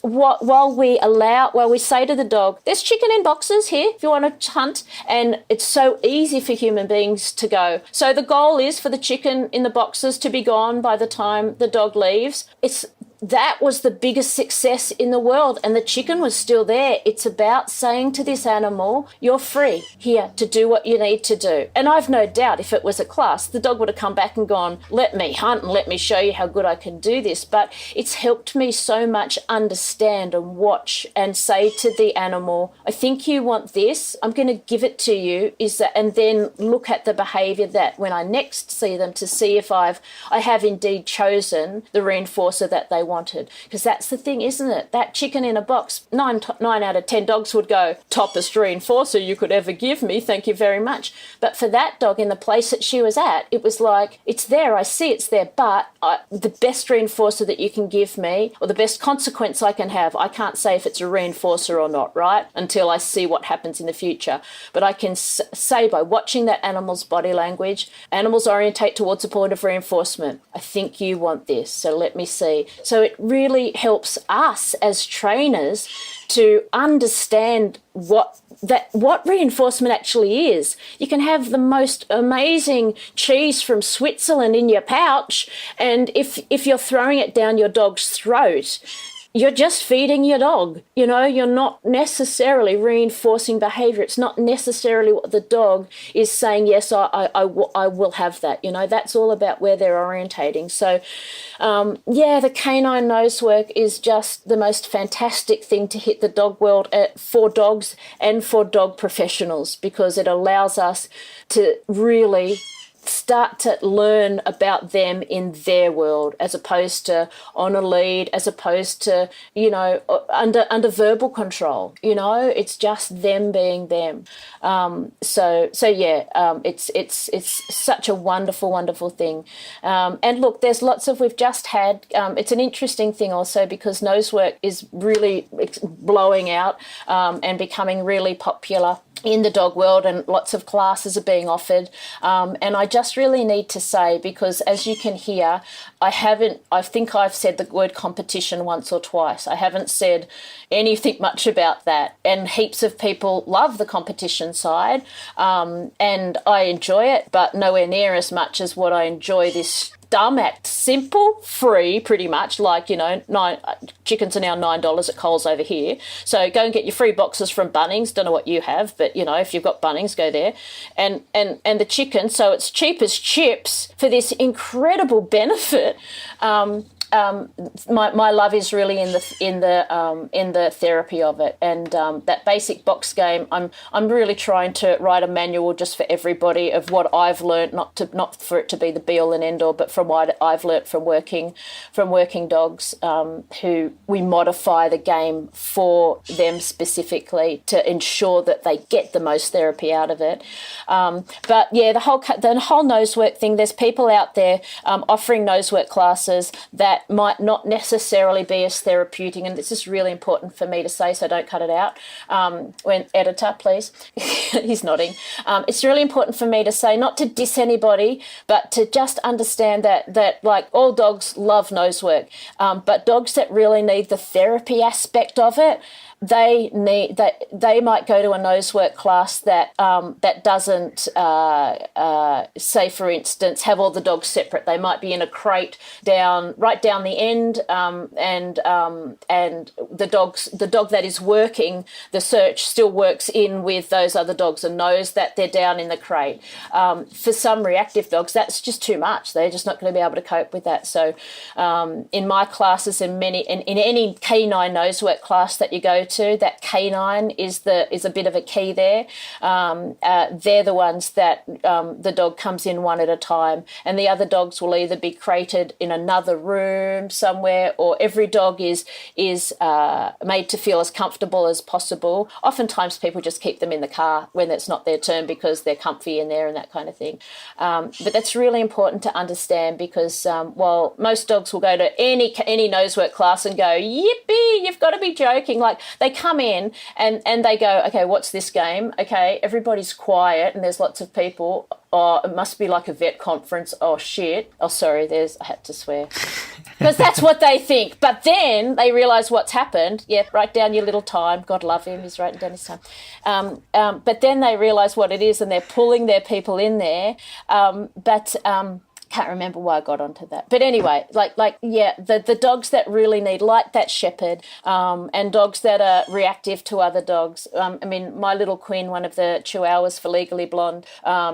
while we say to the dog, there's chicken in boxes here if you want to hunt. And it's so easy for human beings to go. So the goal is for the chicken in the boxes to be gone by the time the dog leaves. That was the biggest success in the world, and the chicken was still there. It's about saying to this animal, you're free here to do what you need to do. And I've no doubt if it was a class, the dog would have come back and gone, let me hunt and let me show you how good I can do this. But it's helped me so much understand and watch and say to the animal, I think you want this, I'm going to give it to you, and then look at the behaviour that when I next see them to see if I have indeed chosen the reinforcer that they wanted. Because that's the thing, isn't it? That chicken in a box, 9 out of 10 dogs would go, toppest reinforcer you could ever give me, thank you very much. But for that dog in the place that she was at, it was like, it's there, I see it's there, but the best reinforcer that you can give me, or the best consequence I can have, I can't say if it's a reinforcer or not, right? Until I see what happens in the future. But I can say by watching that animal's body language, animals orientate towards a point of reinforcement. I think you want this, so let me see. So it really helps us as trainers to understand what reinforcement actually is. You can have the most amazing cheese from Switzerland in your pouch, and if you're throwing it down your dog's throat, you're just feeding your dog. You're not necessarily reinforcing behavior. It's not necessarily what the dog is saying, yes, I will have that. That's all about where they're orientating. So, the canine nose work is just the most fantastic thing to hit the dog world for dogs and for dog professionals, because it allows us to really start to learn about them in their world, as opposed to on a lead, as opposed to under verbal control. It's just them being them. It's such a wonderful thing. And look, there's lots of, we've just had, it's an interesting thing also, because nose work is really blowing out and becoming really popular in the dog world, and lots of classes are being offered. And I just really need to say, because as you can hear, I think I've said the word competition once or twice. I haven't said anything much about that. And heaps of people love the competition side, and I enjoy it, but nowhere near as much as what I enjoy this dumb act. Simple, free, pretty much, like, chickens are now $9 at Coles over here. So go and get your free boxes from Bunnings. Don't know what you have, but, if you've got Bunnings, go there. And the chicken, so it's cheap as chips for this incredible benefit. My love is really in the therapy of it, and that basic box game. I'm really trying to write a manual just for everybody of what I've learned, not for it to be the be all and end all, but from what I've learnt from working dogs, who we modify the game for them specifically to ensure that they get the most therapy out of it. But yeah, the whole nose work thing. There's people out there offering nose work classes that might not necessarily be as therapeutic, and this is really important for me to say, so don't cut it out. When editor, please. He's nodding. It's really important for me to say, not to diss anybody, but to just understand that like all dogs love nose work, but dogs that really need the therapy aspect of it, they might go to a nose work class that doesn't say, for instance, have all the dogs separate. They might be in a crate right down the end, and the dog that is working the search still works in with those other dogs and knows that they're down in the crate. For some reactive dogs, that's just too much. They're just not going to be able to cope with that. So in my classes, in any canine nose work class that you go to, that canine is a bit of a key there. They're the ones that the dog comes in one at a time, and the other dogs will either be crated in another room somewhere, or every dog is made to feel as comfortable as possible. Oftentimes people just keep them in the car when it's not their turn because they're comfy in there and that kind of thing. But that's really important to understand, because while most dogs will go to any nose work class and go, yippee, you've got to be joking. Like, they come in and they go, okay, what's this game? Okay, everybody's quiet and there's lots of people. Oh, it must be like a vet conference. Oh, shit. Oh, sorry, I had to swear. Because that's what they think. But then they realise what's happened. Yeah, write down your little time. God love him, he's writing down his time. But then they realise what it is, and they're pulling their people in there. Can't remember why I got onto that. But anyway, the dogs that really need, like that shepherd, and dogs that are reactive to other dogs. My little Quinn, one of the Chihuahuas for Legally Blonde,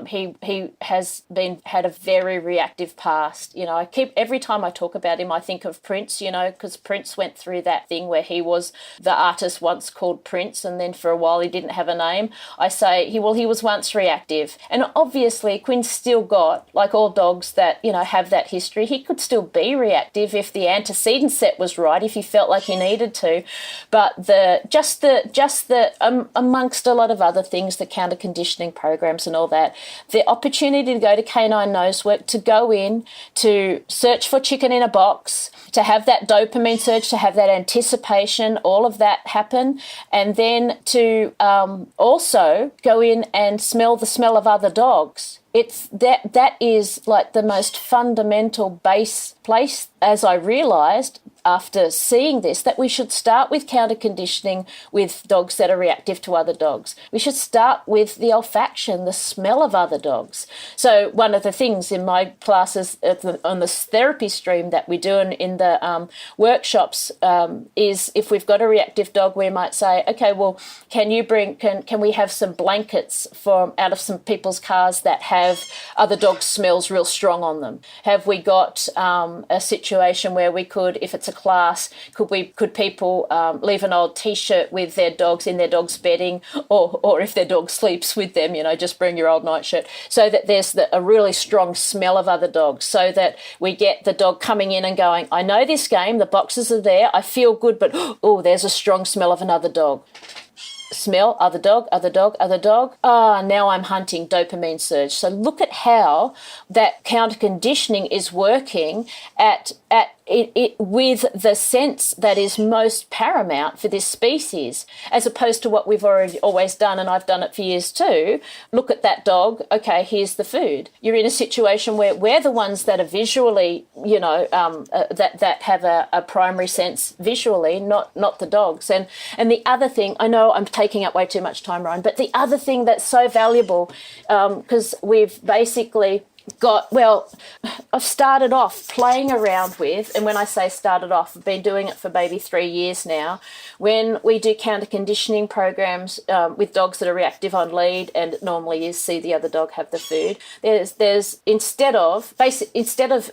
he has had a very reactive past. Every time I talk about him, I think of Prince, because Prince went through that thing where he was the artist once called Prince, and then for a while he didn't have a name. I say, he was once reactive. And obviously Quinn's still got, like all dogs that, have that history, he could still be reactive if the antecedent set was right, if he felt like he needed to. But amongst a lot of other things, the counter conditioning programs and all that, the opportunity to go to canine nose work, to go in, to search for chicken in a box, to have that dopamine surge, to have that anticipation, all of that happen, and then to also go in and smell the smell of other dogs. It's that is like the most fundamental base place, as I realised, after seeing this, that we should start with counter conditioning with dogs that are reactive to other dogs. We should start with the olfaction, the smell of other dogs. So one of the things in my classes on the therapy stream that we do in the workshops is, if we've got a reactive dog, we might say, okay, well, can we have some blankets from out of some people's cars that have other dogs' smells real strong on them? Have we got a situation where we could, if it's a class, could people leave an old T-shirt with their dogs in their dog's bedding, or if their dog sleeps with them, just bring your old nightshirt, so that there's a really strong smell of other dogs, so that we get the dog coming in and going, I know this game, the boxes are there, I feel good, but oh, there's a strong smell of another dog. Smell, other dog, other dog, other dog. Now I'm hunting, dopamine surge. So look at how that counter conditioning is working at it with the sense that is most paramount for this species, as opposed to what we've always done, and I've done it for years too. Look at that dog. Okay, here's the food. You're in a situation where we're the ones that are visually, that have a primary sense visually, not the dogs. And the other thing, I know I'm taking up way too much time, Ryan, but the other thing that's so valuable, because we've basically I've started off playing around with, and when I say started off, I've been doing it for maybe 3 years now. When we do counter conditioning programs with dogs that are reactive on lead, and it normally is see the other dog have the food, there's instead of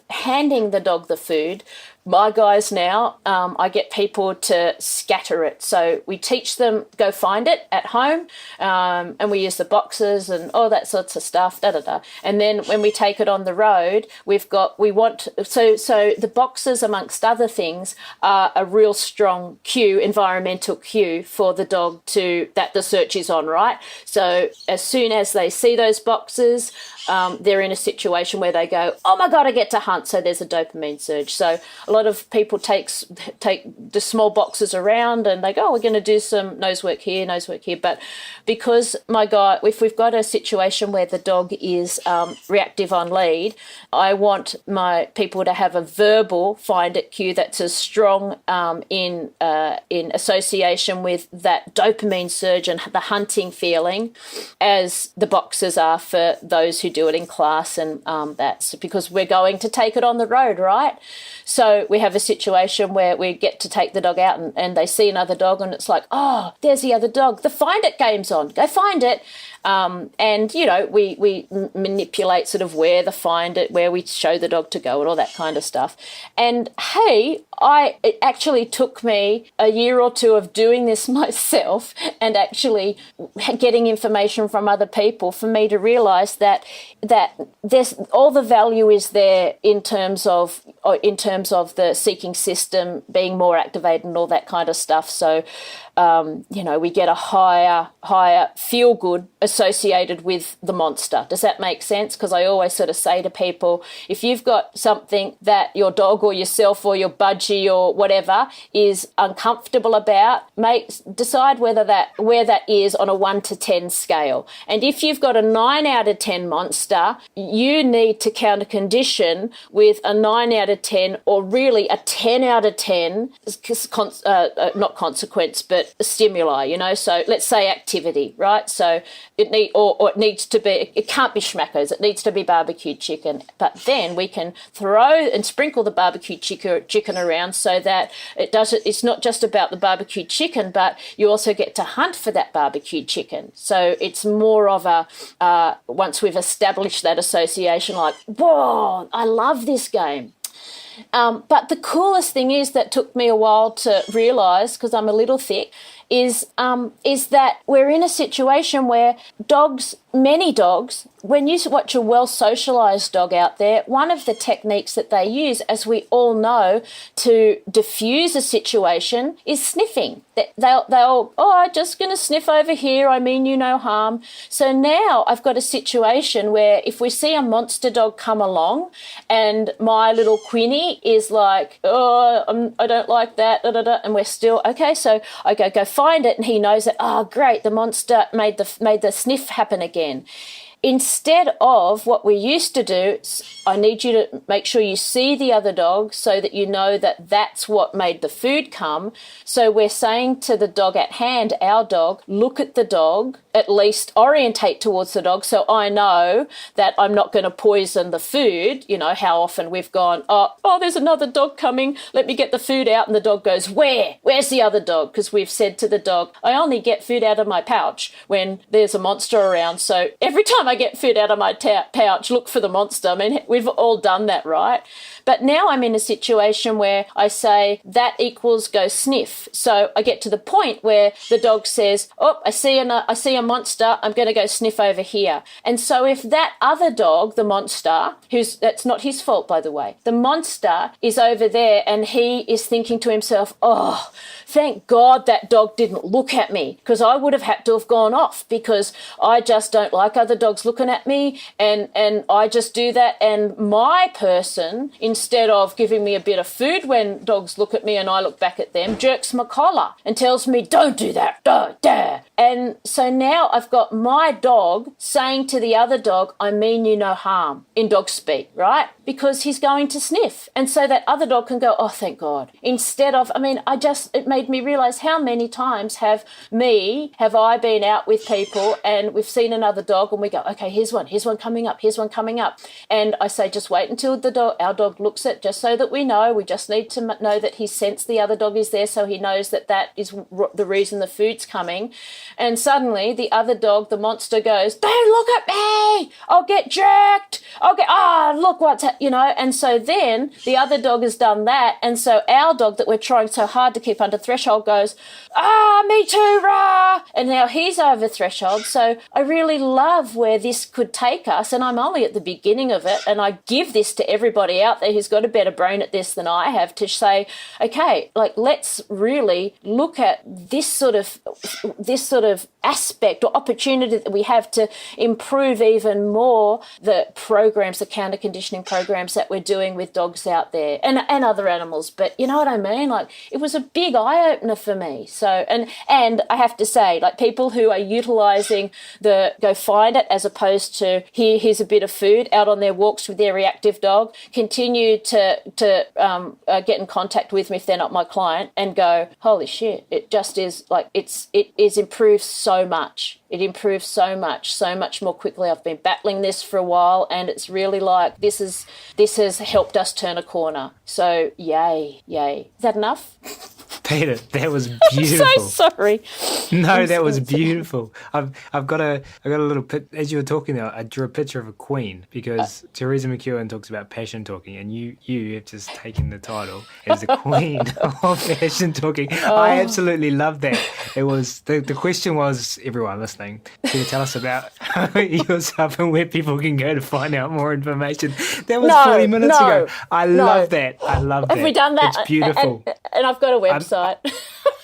handing the dog the food, my guys now, I get people to scatter it. So we teach them, go find it at home, and we use the boxes and all that sorts of stuff, And then when we take it on the road, so the boxes, amongst other things, are a real strong cue, environmental cue for the dog that the search is on, right? So as soon as they see those boxes, they're in a situation where they go, oh my God, I get to hunt. So there's a dopamine surge. So a lot of people take the small boxes around and they go, oh, we're going to do some nose work here. But because if we've got a situation where the dog is reactive on lead, I want my people to have a verbal find it cue that's as strong in association with that dopamine surge and the hunting feeling as the boxes are for those who do it in class, and that's because we're going to take it on the road, right? So we have a situation where we get to take the dog out and they see another dog and it's like, oh, there's the other dog. The find it game's on. Go find it. And, we manipulate sort of where we show the dog to go and all that kind of stuff. And, hey, it actually took me a year or two of doing this myself and actually getting information from other people for me to realise that there's all the value is there in terms of the seeking system being more activated and all that kind of stuff. So, we get a higher feel good associated with the monster. Does that make sense? Because I always sort of say to people, if you've got something that your dog or yourself or your budgie or whatever is uncomfortable about, decide where that is on a 1 to 10 scale. And if you've got a 9 out of 10 monster, you need to counter condition with a 9 out of 10 or really a 10 out of 10, not consequence, but stimuli, So let's say activity, right? So it needs to be, it can't be schmackos, it needs to be barbecued chicken. But then we can throw and sprinkle the barbecued chicken around so that it's not just about the barbecued chicken, but you also get to hunt for that barbecued chicken. So it's more of once we've established that association, like, whoa, I love this game. But the coolest thing is that took me a while to realise, because I'm a little thick, is that we're in a situation where many dogs, when you watch a well-socialised dog out there, one of the techniques that they use, as we all know, to diffuse a situation is sniffing. They'll I'm just going to sniff over here, I mean you no harm. So now I've got a situation where if we see a monster dog come along and my little Quinny is like, oh, I don't like that, and we're still, okay, so I go find it, and he knows that, oh, great, the monster made the sniff happen again. instead of what we used to do, I need you to make sure you see the other dog so that you know that that's what made the food come. So we're saying to the dog at hand, our dog, look at the dog, at least orientate towards the dog so I know that I'm not going to poison the food. You know, how often we've gone, oh, there's another dog coming, let me get the food out. And the dog goes, where's the other dog? Because we've said to the dog, I only get food out of my pouch when there's a monster around. So every time I get food out of my pouch, look for the monster. I mean, we've all done that, right? But now I'm in a situation where I say that equals go sniff. So I get to the point where the dog says, oh, I see a monster, I'm going to go sniff over here. And so if that other dog, the monster, that's not his fault, by the way, the monster is over there and he is thinking to himself, oh, thank God that dog didn't look at me, because I would have had to have gone off, because I just don't like other dogs looking at me, and I just do that. And my person, instead of giving me a bit of food when dogs look at me and I look back at them, jerks my collar and tells me, don't do that, don't dare. And so now I've got my dog saying to the other dog, I mean you no harm, in dog speak, right? Because he's going to sniff. And so that other dog can go, oh, thank God. Instead of, it made me realize how many times have I been out with people and we've seen another dog and we go, okay, here's one coming up. And I say, just wait until our dog looks at, just so that we know, we just need to know that he's sensed the other dog is there, so he knows that is the reason the food's coming. And suddenly the other dog, the monster, goes, don't look at me, I'll get jerked, look what's and so then the other dog has done that, and so our dog that we're trying so hard to keep under threshold goes, me too, rah, and now he's over threshold. So I really love where this could take us, and I'm only at the beginning of it, and I give this to everybody out there who's got a better brain at this than I have, to say, okay, let's really look at this sort of aspect or opportunity that we have to improve even more the programs, the counter conditioning programs that we're doing with dogs out there and other animals. But you know what I mean? It was a big eye opener for me. So, and I have to say, people who are utilizing the go find it as opposed to here's a bit of food out on their walks with their reactive dog, continue to get in contact with me if they're not my client and go, holy shit, it just is it is improved so much. It improves so much more quickly. I've been battling this for a while, and it's really this has helped us turn a corner. So yay. Is that enough? Peta, that was beautiful. I'm so sorry. No, that was beautiful. I've got a little as you were talking there, I drew a picture of a queen, because Teresa McEwen talks about passion talking, and you have just taken the title as the queen of passion talking. I absolutely love that. It was the question was, everyone listening, can you tell us about yourself and where people can go to find out more information? That was 40 minutes ago. I love that. Have we done that? It's beautiful. And I've got a website.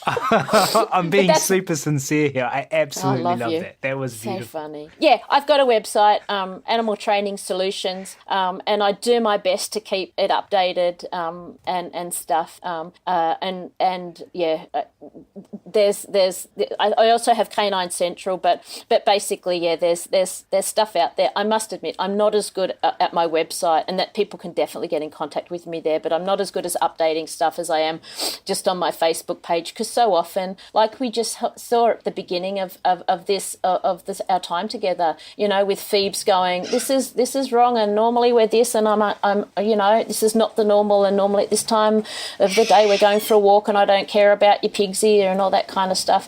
I'm being super sincere here. I absolutely love that. That was so beautiful. Funny. Yeah, I've got a website, Animal Training Solutions, and I do my best to keep it updated and stuff. I also have Canine Central, but basically, yeah, there's stuff out there. I must admit, I'm not as good at my website, and that people can definitely get in contact with me there, but I'm not as good as updating stuff as I am just on my Facebook page, because so often, like we just saw at the beginning of this our time together, with Phoebes going, this is wrong, and normally we're this, and I'm this is not the normal, and normally at this time of the day we're going for a walk, and I don't care about your pig's ear and all that kind of stuff.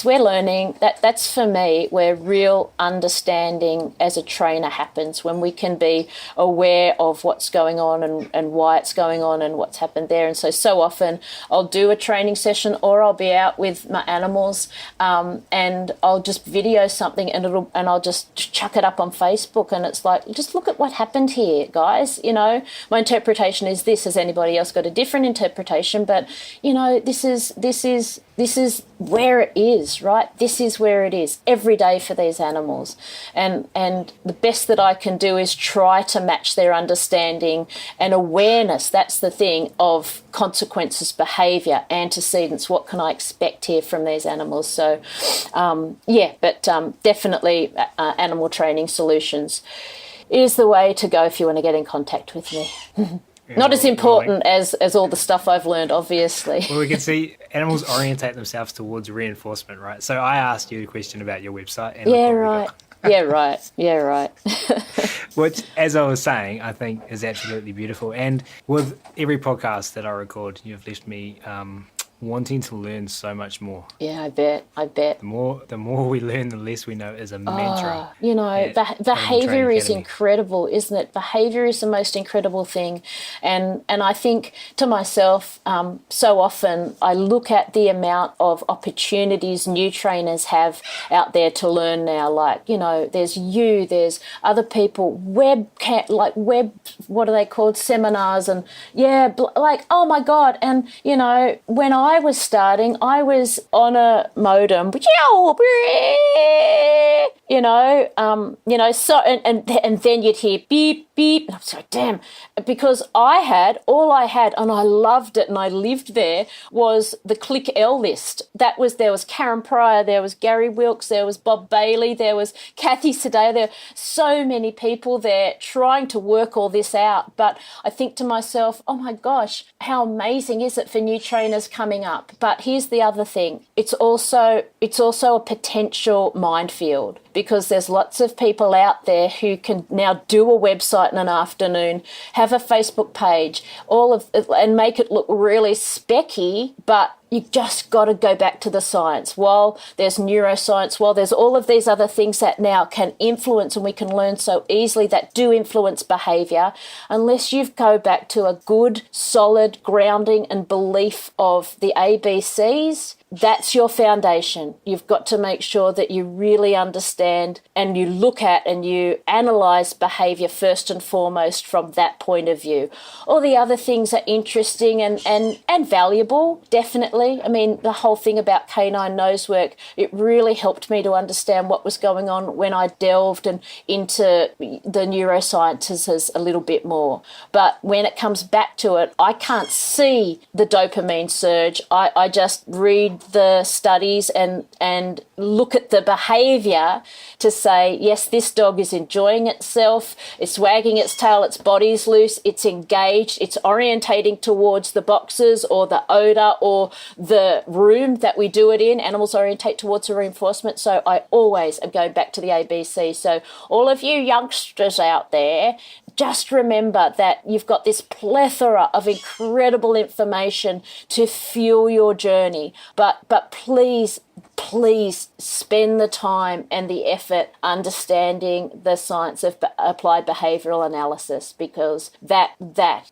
We're learning that's for me where real understanding as a trainer happens, when we can be aware of what's going on and why it's going on and what's happened there. And so often I'll do a training session, or I'll be out with my animals, and I'll just video something, and I'll just chuck it up on Facebook, and it's like, just look at what happened here, guys. My interpretation is this. Has anybody else got a different interpretation? But this is where it is, right? This is where it is every day for these animals. And the best that I can do is try to match their understanding and awareness, that's the thing, of consequences, behaviour, antecedents, what can I expect here from these animals. So, definitely Animal Training Solutions is the way to go if you want to get in contact with me. Not as important as all the stuff I've learned, obviously. Well, we can see animals orientate themselves towards reinforcement, right? So I asked you a question about your website. And Yeah, right. Which, as I was saying, I think is absolutely beautiful. And with every podcast that I record, you've left me wanting to learn so much more. Yeah, I bet. The more we learn, the less we know is a mantra. Behaviour is incredible, isn't it? Behaviour is the most incredible thing. And I think to myself, so often I look at the amount of opportunities new trainers have out there to learn now. Like, there's other people, what are they called? Seminars and, oh my God. And, when I was starting, I was on a modem, and then you'd hear beep, beep, and I'm sorry, damn, because all I had, and I loved it, and I lived there, was the Click L list. There was Karen Pryor, there was Gary Wilkes, there was Bob Bailey, there was Kathy Sadeo, there were so many people there trying to work all this out. But I think to myself, oh my gosh, how amazing is it for new trainers coming up? But here's the other thing. It's also a potential minefield, because there's lots of people out there who can now do a website in an afternoon, have a Facebook page, and make it look really specky, but you just got to go back to the science. While there's neuroscience, while there's all of these other things that now can influence, and we can learn so easily, that do influence behaviour, unless you go back to a good, solid grounding and belief of the ABCs, that's your foundation. You've got to make sure that you really understand and you look at and you analyse behaviour first and foremost from that point of view. All the other things are interesting and valuable, definitely. I mean, the whole thing about canine nose work, it really helped me to understand what was going on when I delved into the neurosciences a little bit more. But when it comes back to it, I can't see the dopamine surge. I just read the studies and look at the behaviour to say, yes, this dog is enjoying itself, it's wagging its tail, its body's loose, it's engaged, it's orientating towards the boxes or the odour or the room that we do it in. Animals orientate towards a reinforcement. So I always am going back to the ABC. So all of you youngsters out there, just remember that you've got this plethora of incredible information to fuel your journey. But please spend the time and the effort understanding the science of applied behavioural analysis, because that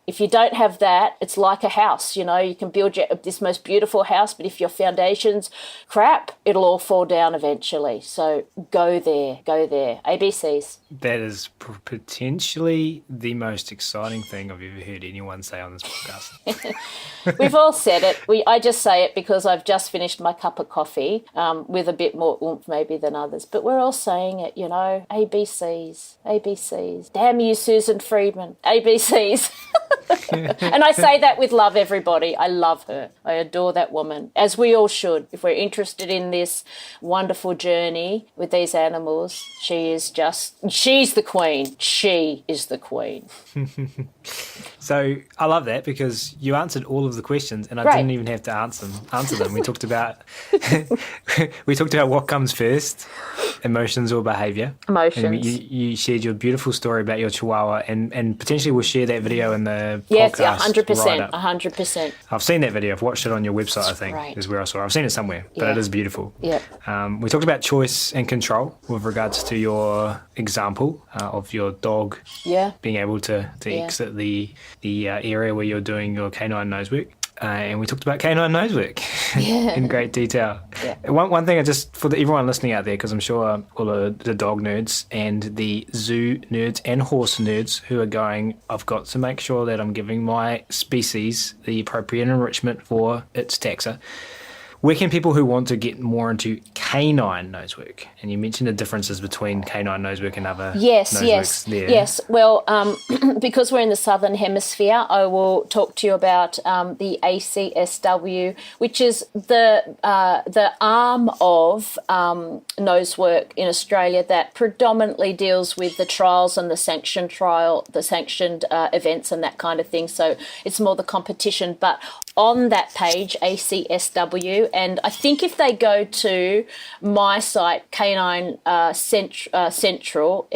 if you don't have that, it's like a house. You can build this most beautiful house, but if your foundation's crap, it'll all fall down eventually. So go there. ABCs. That is potentially the most exciting thing I've ever heard anyone say on this podcast. We've all said it. I just say it because I've just finished my cup of coffee, with a bit more oomph maybe than others. But we're all saying it, ABCs. Damn you, Susan Friedman. ABCs. And I say that with love, everybody. I love her. I adore that woman, as we all should. If we're interested in this wonderful journey with these animals, she's the queen. She is the queen. So I love that, because you answered all of the questions and I didn't even have to answer them. We talked about what comes first, emotions or behaviour. Emotions. And you shared your beautiful story about your Chihuahua, and potentially we'll share that video in the yes, podcast. 100%, 100%. I've seen that video. I've watched it on your website, I think, is where I saw it. I've seen it somewhere, but it is beautiful. Yeah. We talked about choice and control with regards to your example of your dog being able to exit the area where you're doing your canine nose work. And we talked about canine nose work in great detail. Yeah. One thing, for everyone listening out there, because I'm sure all the dog nerds and the zoo nerds and horse nerds who are going, I've got to make sure that I'm giving my species the appropriate enrichment for its taxa. where can people who want to get more into canine nosework, and you mentioned the differences between canine nosework and other noseworks there. Yes. Well, because we're in the Southern Hemisphere, I will talk to you about the ACSW, which is the arm of nosework in Australia that predominantly deals with the trials and the sanctioned events and that kind of thing. So it's more the competition. But on that page, ACSW, and I think if they go to my site, Canine Central,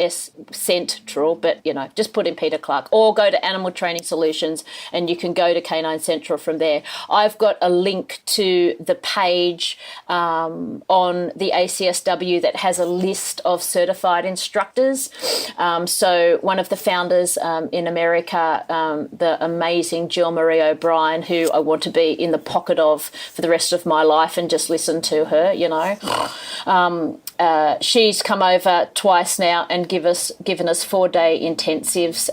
but just put in Peter Clarke, or go to Animal Training Solutions and you can go to Canine Central from there. I've got a link to the page on the ACSW that has a list of certified instructors. So one of the founders in America, the amazing Jill Marie O'Brien, who I want to be in the pocket of for the rest of my life and just listen to her, she's come over twice now and given us 4-day intensives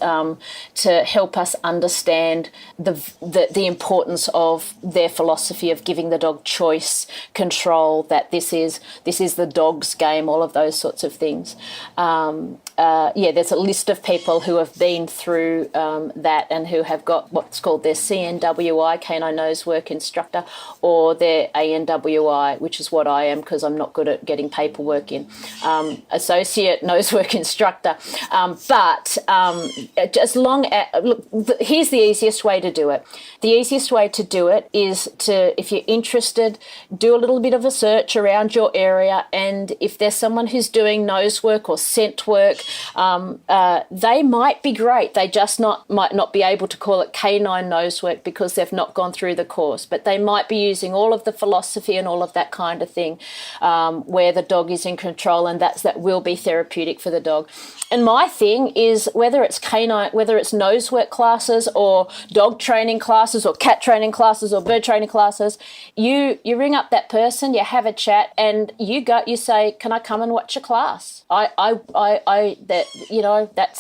to help us understand the importance of their philosophy of giving the dog choice, control, that this is the dog's game, all of those sorts of things. There's a list of people who have been through that and who have got what's called their CNWI, Canine Nosework Instructor, or their ANWI, which is what I am because I'm not good at getting paperwork in, Associate Nosework Instructor. As long as, here's the easiest way to do it. The easiest way to do it is to, if you're interested, do a little bit of a search around your area, and if there's someone who's doing nose work or scent work, they might be great. They just might not be able to call it canine nose work because they've not gone through the course, but they might be using all of the philosophy and all of that kind of thing, where the dog is in control, and that will be therapeutic for the dog. And my thing is, whether it's nose work classes or dog training classes or cat training classes or bird training classes, you ring up that person, you have a chat, and you say, can I come and watch a class?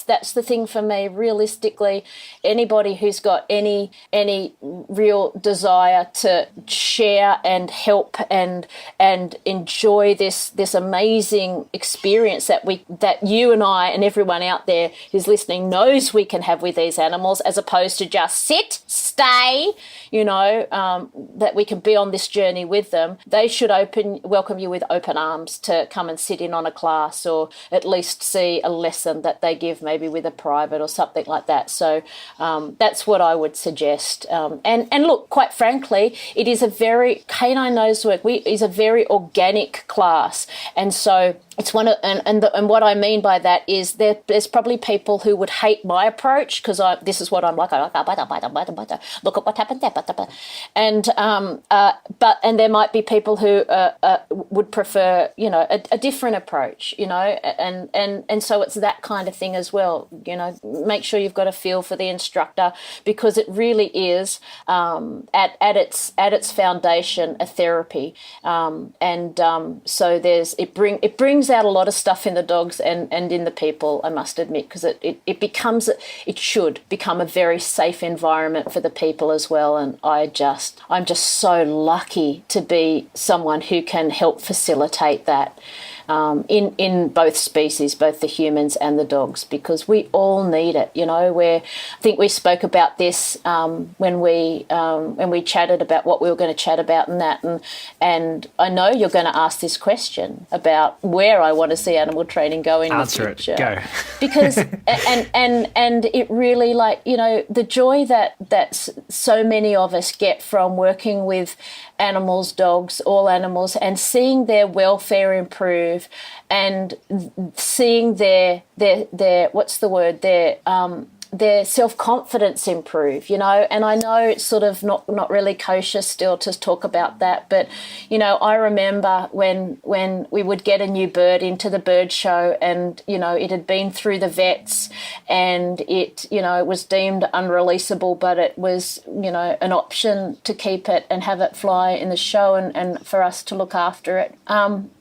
That's the thing for me. Realistically, anybody who's got any real desire to share and help and enjoy this amazing experience that you and I and everyone out there who's listening knows we can have with these animals, as opposed to just sit, stay, that we can be on this journey with them. They should welcome you with open arms to come and sit in on a class, or at least see a lesson that they give, maybe with a private or something like that. So that's what I would suggest. And look, quite frankly, it is a very canine nosework is a very organic class, and so it's one of, and what I mean by that is there's probably people who would hate my approach because this is what I'm like. Look at what happened there, and there might be people who would prefer a different approach, and so it's that kind of thing as well. Make sure you've got a feel for the instructor, because it really is at its foundation a therapy, so it brings out a lot of stuff in the dogs and in the people, I must admit, because it should become a very safe environment for the people as well. And I'm just so lucky to be someone who can help facilitate that in both species, both the humans and the dogs, because we all need it. I think we spoke about this when we chatted about what we were going to chat about and I know you're going to ask this question about where I want to see animal training go in the future. Answer it. Go. Because and it really, the joy that so many of us get from working with animals, dogs, all animals, and seeing their welfare improve and seeing their what's the word, their self-confidence improve, and I know it's sort of not really kosher still to talk about that, but, I remember when we would get a new bird into the bird show and, it had been through the vets and it was deemed unreleasable, but it was, an option to keep it and have it fly in the show and for us to look after it.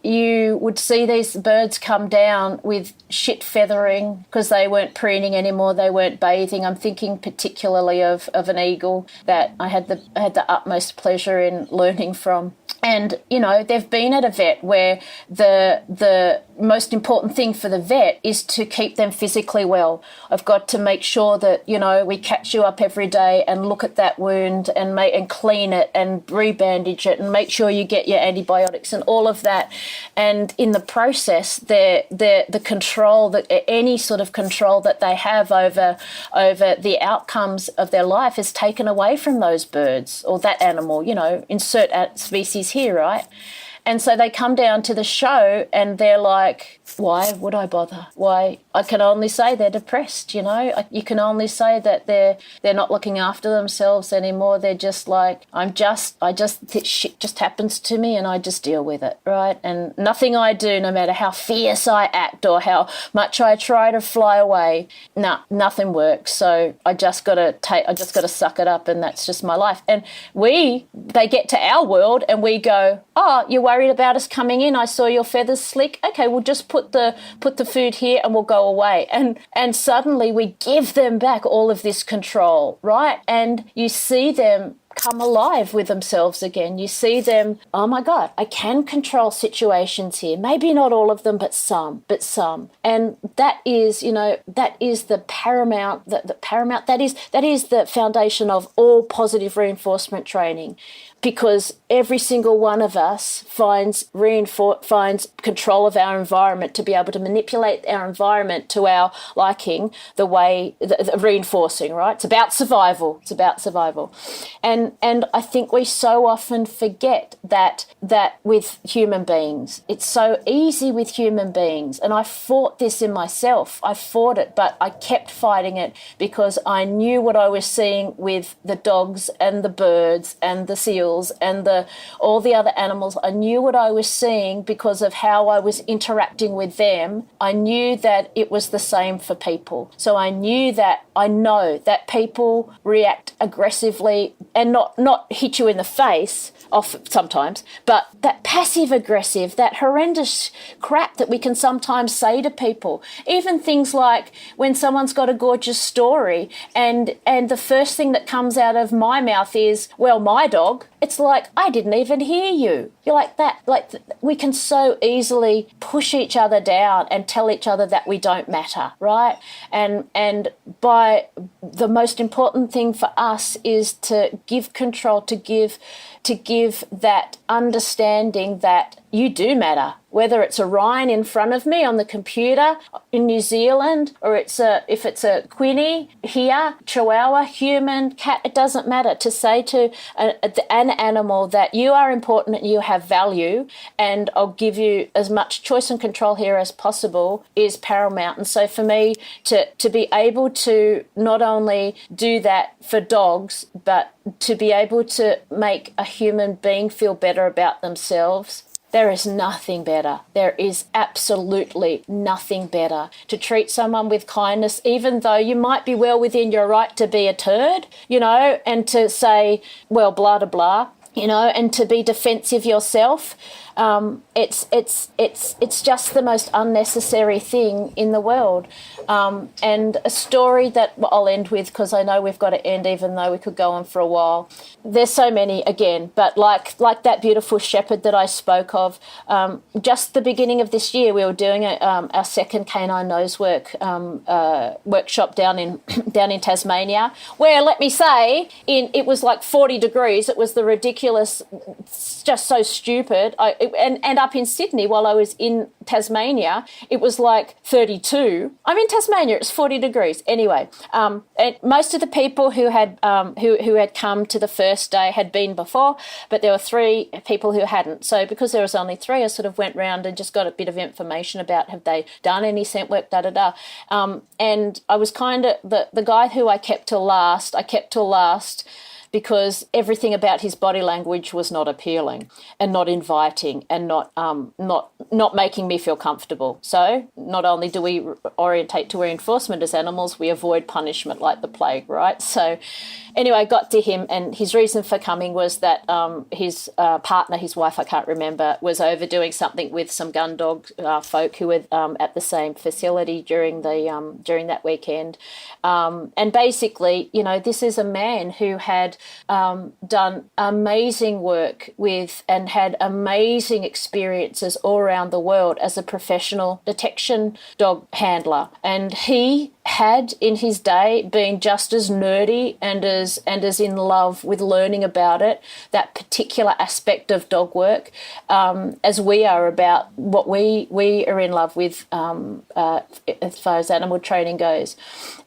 You would see these birds come down with shit feathering because they weren't preening anymore, they weren't bathing. I'm thinking particularly of an eagle that I had the utmost pleasure in learning from. And, you know, they've been at a vet where the most important thing for the vet is to keep them physically well. I've got to make sure that, you know, we catch you up every day and look at that wound and clean it and rebandage it and make sure you get your antibiotics and all of that. And in the process, the control, any sort of control that they have over the outcomes of their life is taken away from those birds or that animal, you know, insert species here, right? And so they come down to the show and they're like, why would I bother? Why? I can only say they're depressed, you know. You can only say that they're not looking after themselves anymore. They're just like, shit just happens to me and I just deal with it, right? And nothing I do, no matter how fierce I act or how much I try to fly away, nothing works. So I just got to suck it up, and that's just my life. And they get to our world and we go, oh, you're worried about us coming in? I saw your feathers slick. Okay, we'll just put the food here and we'll go away. And suddenly we give them back all of this control, right? And you see them come alive with themselves again. You see them, oh my God, I can control situations here. Maybe not all of them, but some. And that is, you know, that is the paramount, that is the foundation of all positive reinforcement training. Because every single one of us finds control of our environment to be able to manipulate our environment to our liking, the reinforcing, right? It's about survival. And I think we so often forget that with human beings. It's so easy with human beings. And I fought this in myself. I fought it, but I kept fighting it because I knew what I was seeing with the dogs and the birds and the seals and all the other animals. I knew what I was seeing because of how I was interacting with them. I knew that it was the same for people. So I know that people react aggressively and not hit you in the face sometimes, but that passive aggressive, that horrendous crap that we can sometimes say to people. Even things like when someone's got a gorgeous story and the first thing that comes out of my mouth is, well, my dog. It's like, I didn't even hear you. You're like that. Like, we can so easily push each other down and tell each other that we don't matter, right? And by the most important thing for us is to give control, to give that understanding that you do matter. Whether it's a Ryan in front of me on the computer in New Zealand, or if it's a Quinny here, Chihuahua, human, cat, it doesn't matter. To say to an animal that you are important and you have value, and I'll give you as much choice and control here as possible, is paramount. And so for me to be able to not only do that for dogs, but to be able to make a human being feel better about themselves, there is nothing better. There is absolutely nothing better. To treat someone with kindness, even though you might be well within your right to be a turd, you know, and to say, well, blah, blah, blah, you know, and to be defensive yourself. It's just the most unnecessary thing in the world. And a story that I'll end with, because I know we've got to end, even though we could go on for a while. There's so many again, but like that beautiful shepherd that I spoke of, just the beginning of this year, we were doing our second canine nose work workshop down in Tasmania, where, let me say, it was like 40 degrees. It was the ridiculous, just so stupid. And up in Sydney, while I was in Tasmania, it was like 32. I'm in Tasmania, it's 40 degrees. Anyway, and most of the people who had come to the first day had been before, but there were 3 people who hadn't. So because there was only 3, I sort of went round and just got a bit of information about, have they done any scent work, da-da-da. And I was kind of, the guy who I kept till last, because everything about his body language was not appealing and not inviting and not making me feel comfortable. So not only do we orientate to reinforcement as animals, we avoid punishment like the plague, right? So anyway, I got to him, and his reason for coming was that his partner, his wife, I can't remember, was overdoing something with some gun dog folk who were at the same facility during that weekend. And basically, you know, this is a man who had done amazing work with and had amazing experiences all around the world as a professional detection dog handler. And he had in his day been just as nerdy and as in love with learning about it, that particular aspect of dog work, as we are about what we are in love with as far as animal training goes.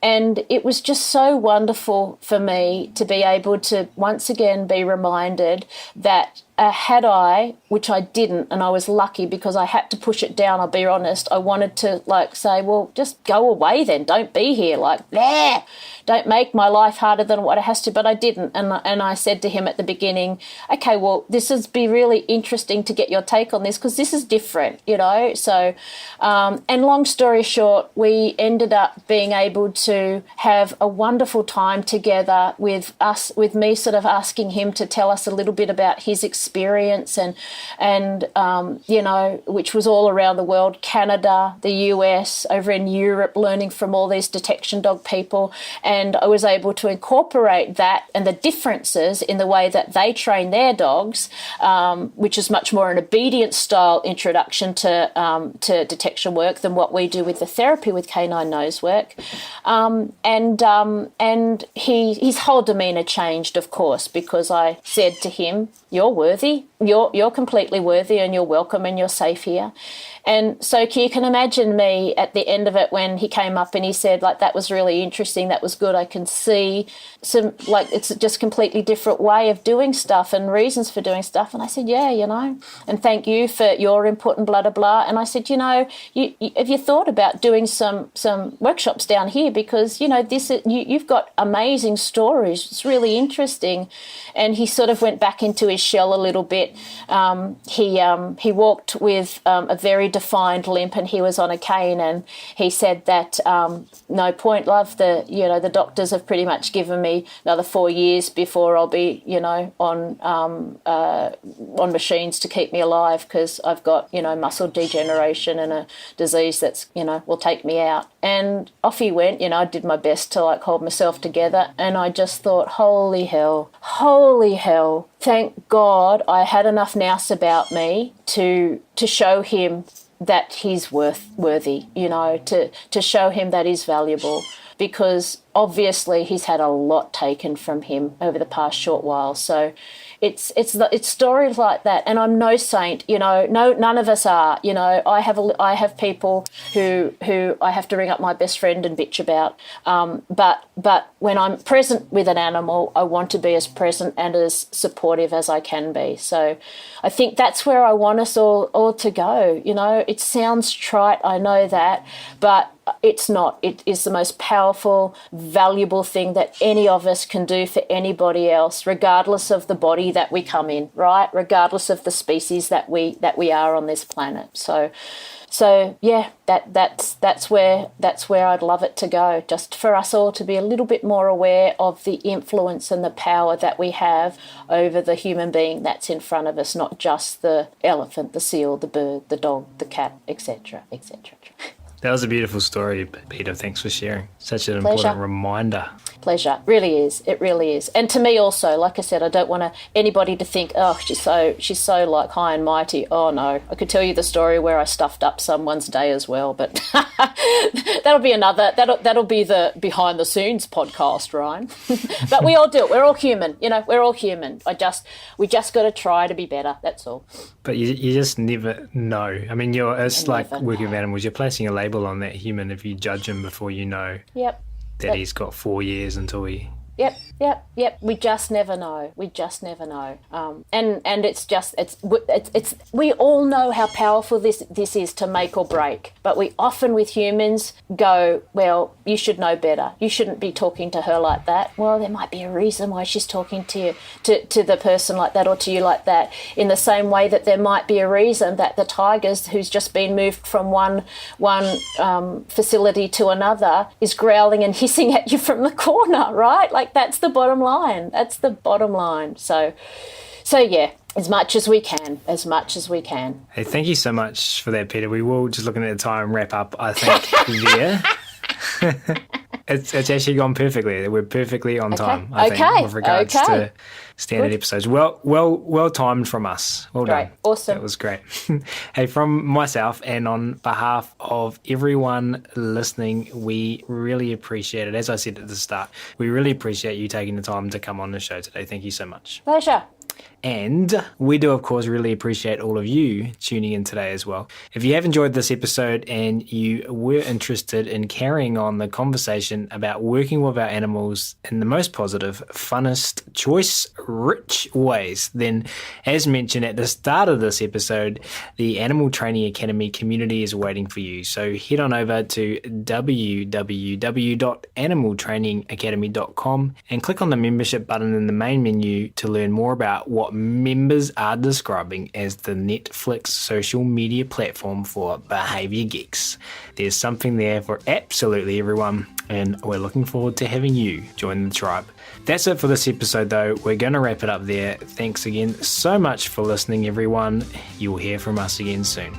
And it was just so wonderful for me to be able to once again be reminded that had I, which I didn't, and I was lucky because I had to push it down, I'll be honest, I wanted to say, well, just go away then, don't be here, don't make my life harder than what it has to, but I didn't. And I said to him at the beginning, okay, well, this is be really interesting to get your take on this because this is different, you know. So, and long story short, we ended up being able to have a wonderful time together with me sort of asking him to tell us a little bit about his experience and you know, which was all around the world, Canada, the US, over in Europe, learning from all these detection dog people. And I was able to incorporate that and the differences in the way that they train their dogs, which is much more an obedience style introduction to detection work than what we do with the therapy with canine nose work. And his whole demeanour changed, of course, because I said to him, you're worthy, you're completely worthy and you're welcome and you're safe here. And so you can imagine me at the end of it when he came up and he said, that was really interesting, that was good, I can see some, it's just a completely different way of doing stuff and reasons for doing stuff. And I said, yeah, you know, and thank you for your input and blah, blah, blah. And I said, you know, have you thought about doing some workshops down here? Because, you know, you've got amazing stories, it's really interesting. And he sort of went back into his shell a little bit. He walked with a very defined limp and he was on a cane, and he said that no point, love, the doctors have pretty much given me another 4 years before I'll be, you know, on machines to keep me alive because I've got, you know, muscle degeneration and a disease that's, you know, will take me out. And off he went. You know, I did my best to hold myself together, and I just thought, holy hell, thank God I had enough nous about me to show him that he's worthy, you know, to show him that he's valuable, because obviously he's had a lot taken from him over the past short while. So it's stories like that, and I'm no saint, you know. No, none of us are. You know, I have people who I have to ring up my best friend and bitch about. But when I'm present with an animal, I want to be as present and as supportive as I can be. So I think that's where I want us all to go. You know, it sounds trite, I know that, but it's not. It is the most powerful, valuable thing that any of us can do for anybody else, regardless of the body that we come in, right? Regardless of the species that we are on this planet. So yeah, that's where I'd love it to go. Just for us all to be a little bit more aware of the influence and the power that we have over the human being that's in front of us, not just the elephant, the seal, the bird, the dog, the cat, etc., etc. That was a beautiful story, Peter. Thanks for sharing. Such an important reminder. Pleasure. Really is. It really is. And to me also, like I said, I don't want anybody to think, oh, she's so like high and mighty. Oh no. I could tell you the story where I stuffed up someone's day as well, but that'll be the behind the scenes podcast, Ryan. But we all do it. We're all human. You know, we're all human. We just got to try to be better. That's all. But you just never know. I mean, it's like working with animals. You're placing a label on that human if you judge him before you know. Yep. That he's got 4 years until he Yep. We just never know. And it's we all know how powerful this is to make or break. But we often with humans go, well, you should know better. You shouldn't be talking to her like that. Well, there might be a reason why she's talking to you, to the person like that, or to you like that. In the same way that there might be a reason that the tigers, who's just been moved from one facility to another, is growling and hissing at you from the corner, right? Like, that's the bottom line. So yeah, as much as we can. Hey, thank you so much for that, Peta. We will, just looking at the time, wrap up, I think, there. It's actually gone perfectly. We're perfectly on time, I think, with regards to standard episodes. Well timed from us. Well done. Great. Awesome. That was great. Hey, from myself and on behalf of everyone listening, we really appreciate it. As I said at the start, we really appreciate you taking the time to come on the show today. Thank you so much. Pleasure. And we do, of course, really appreciate all of you tuning in today as well. If you have enjoyed this episode and you were interested in carrying on the conversation about working with our animals in the most positive, funnest, choice-rich ways, then as mentioned at the start of this episode, the Animal Training Academy community is waiting for you. So head on over to www.animaltrainingacademy.com and click on the membership button in the main menu to learn more about what members are describing as the Netflix social media platform for behaviour geeks. There's something there for absolutely everyone, and we're looking forward to having you join the tribe. That's it for this episode, though. We're going to wrap it up there. Thanks again so much for listening, everyone. You will hear from us again soon.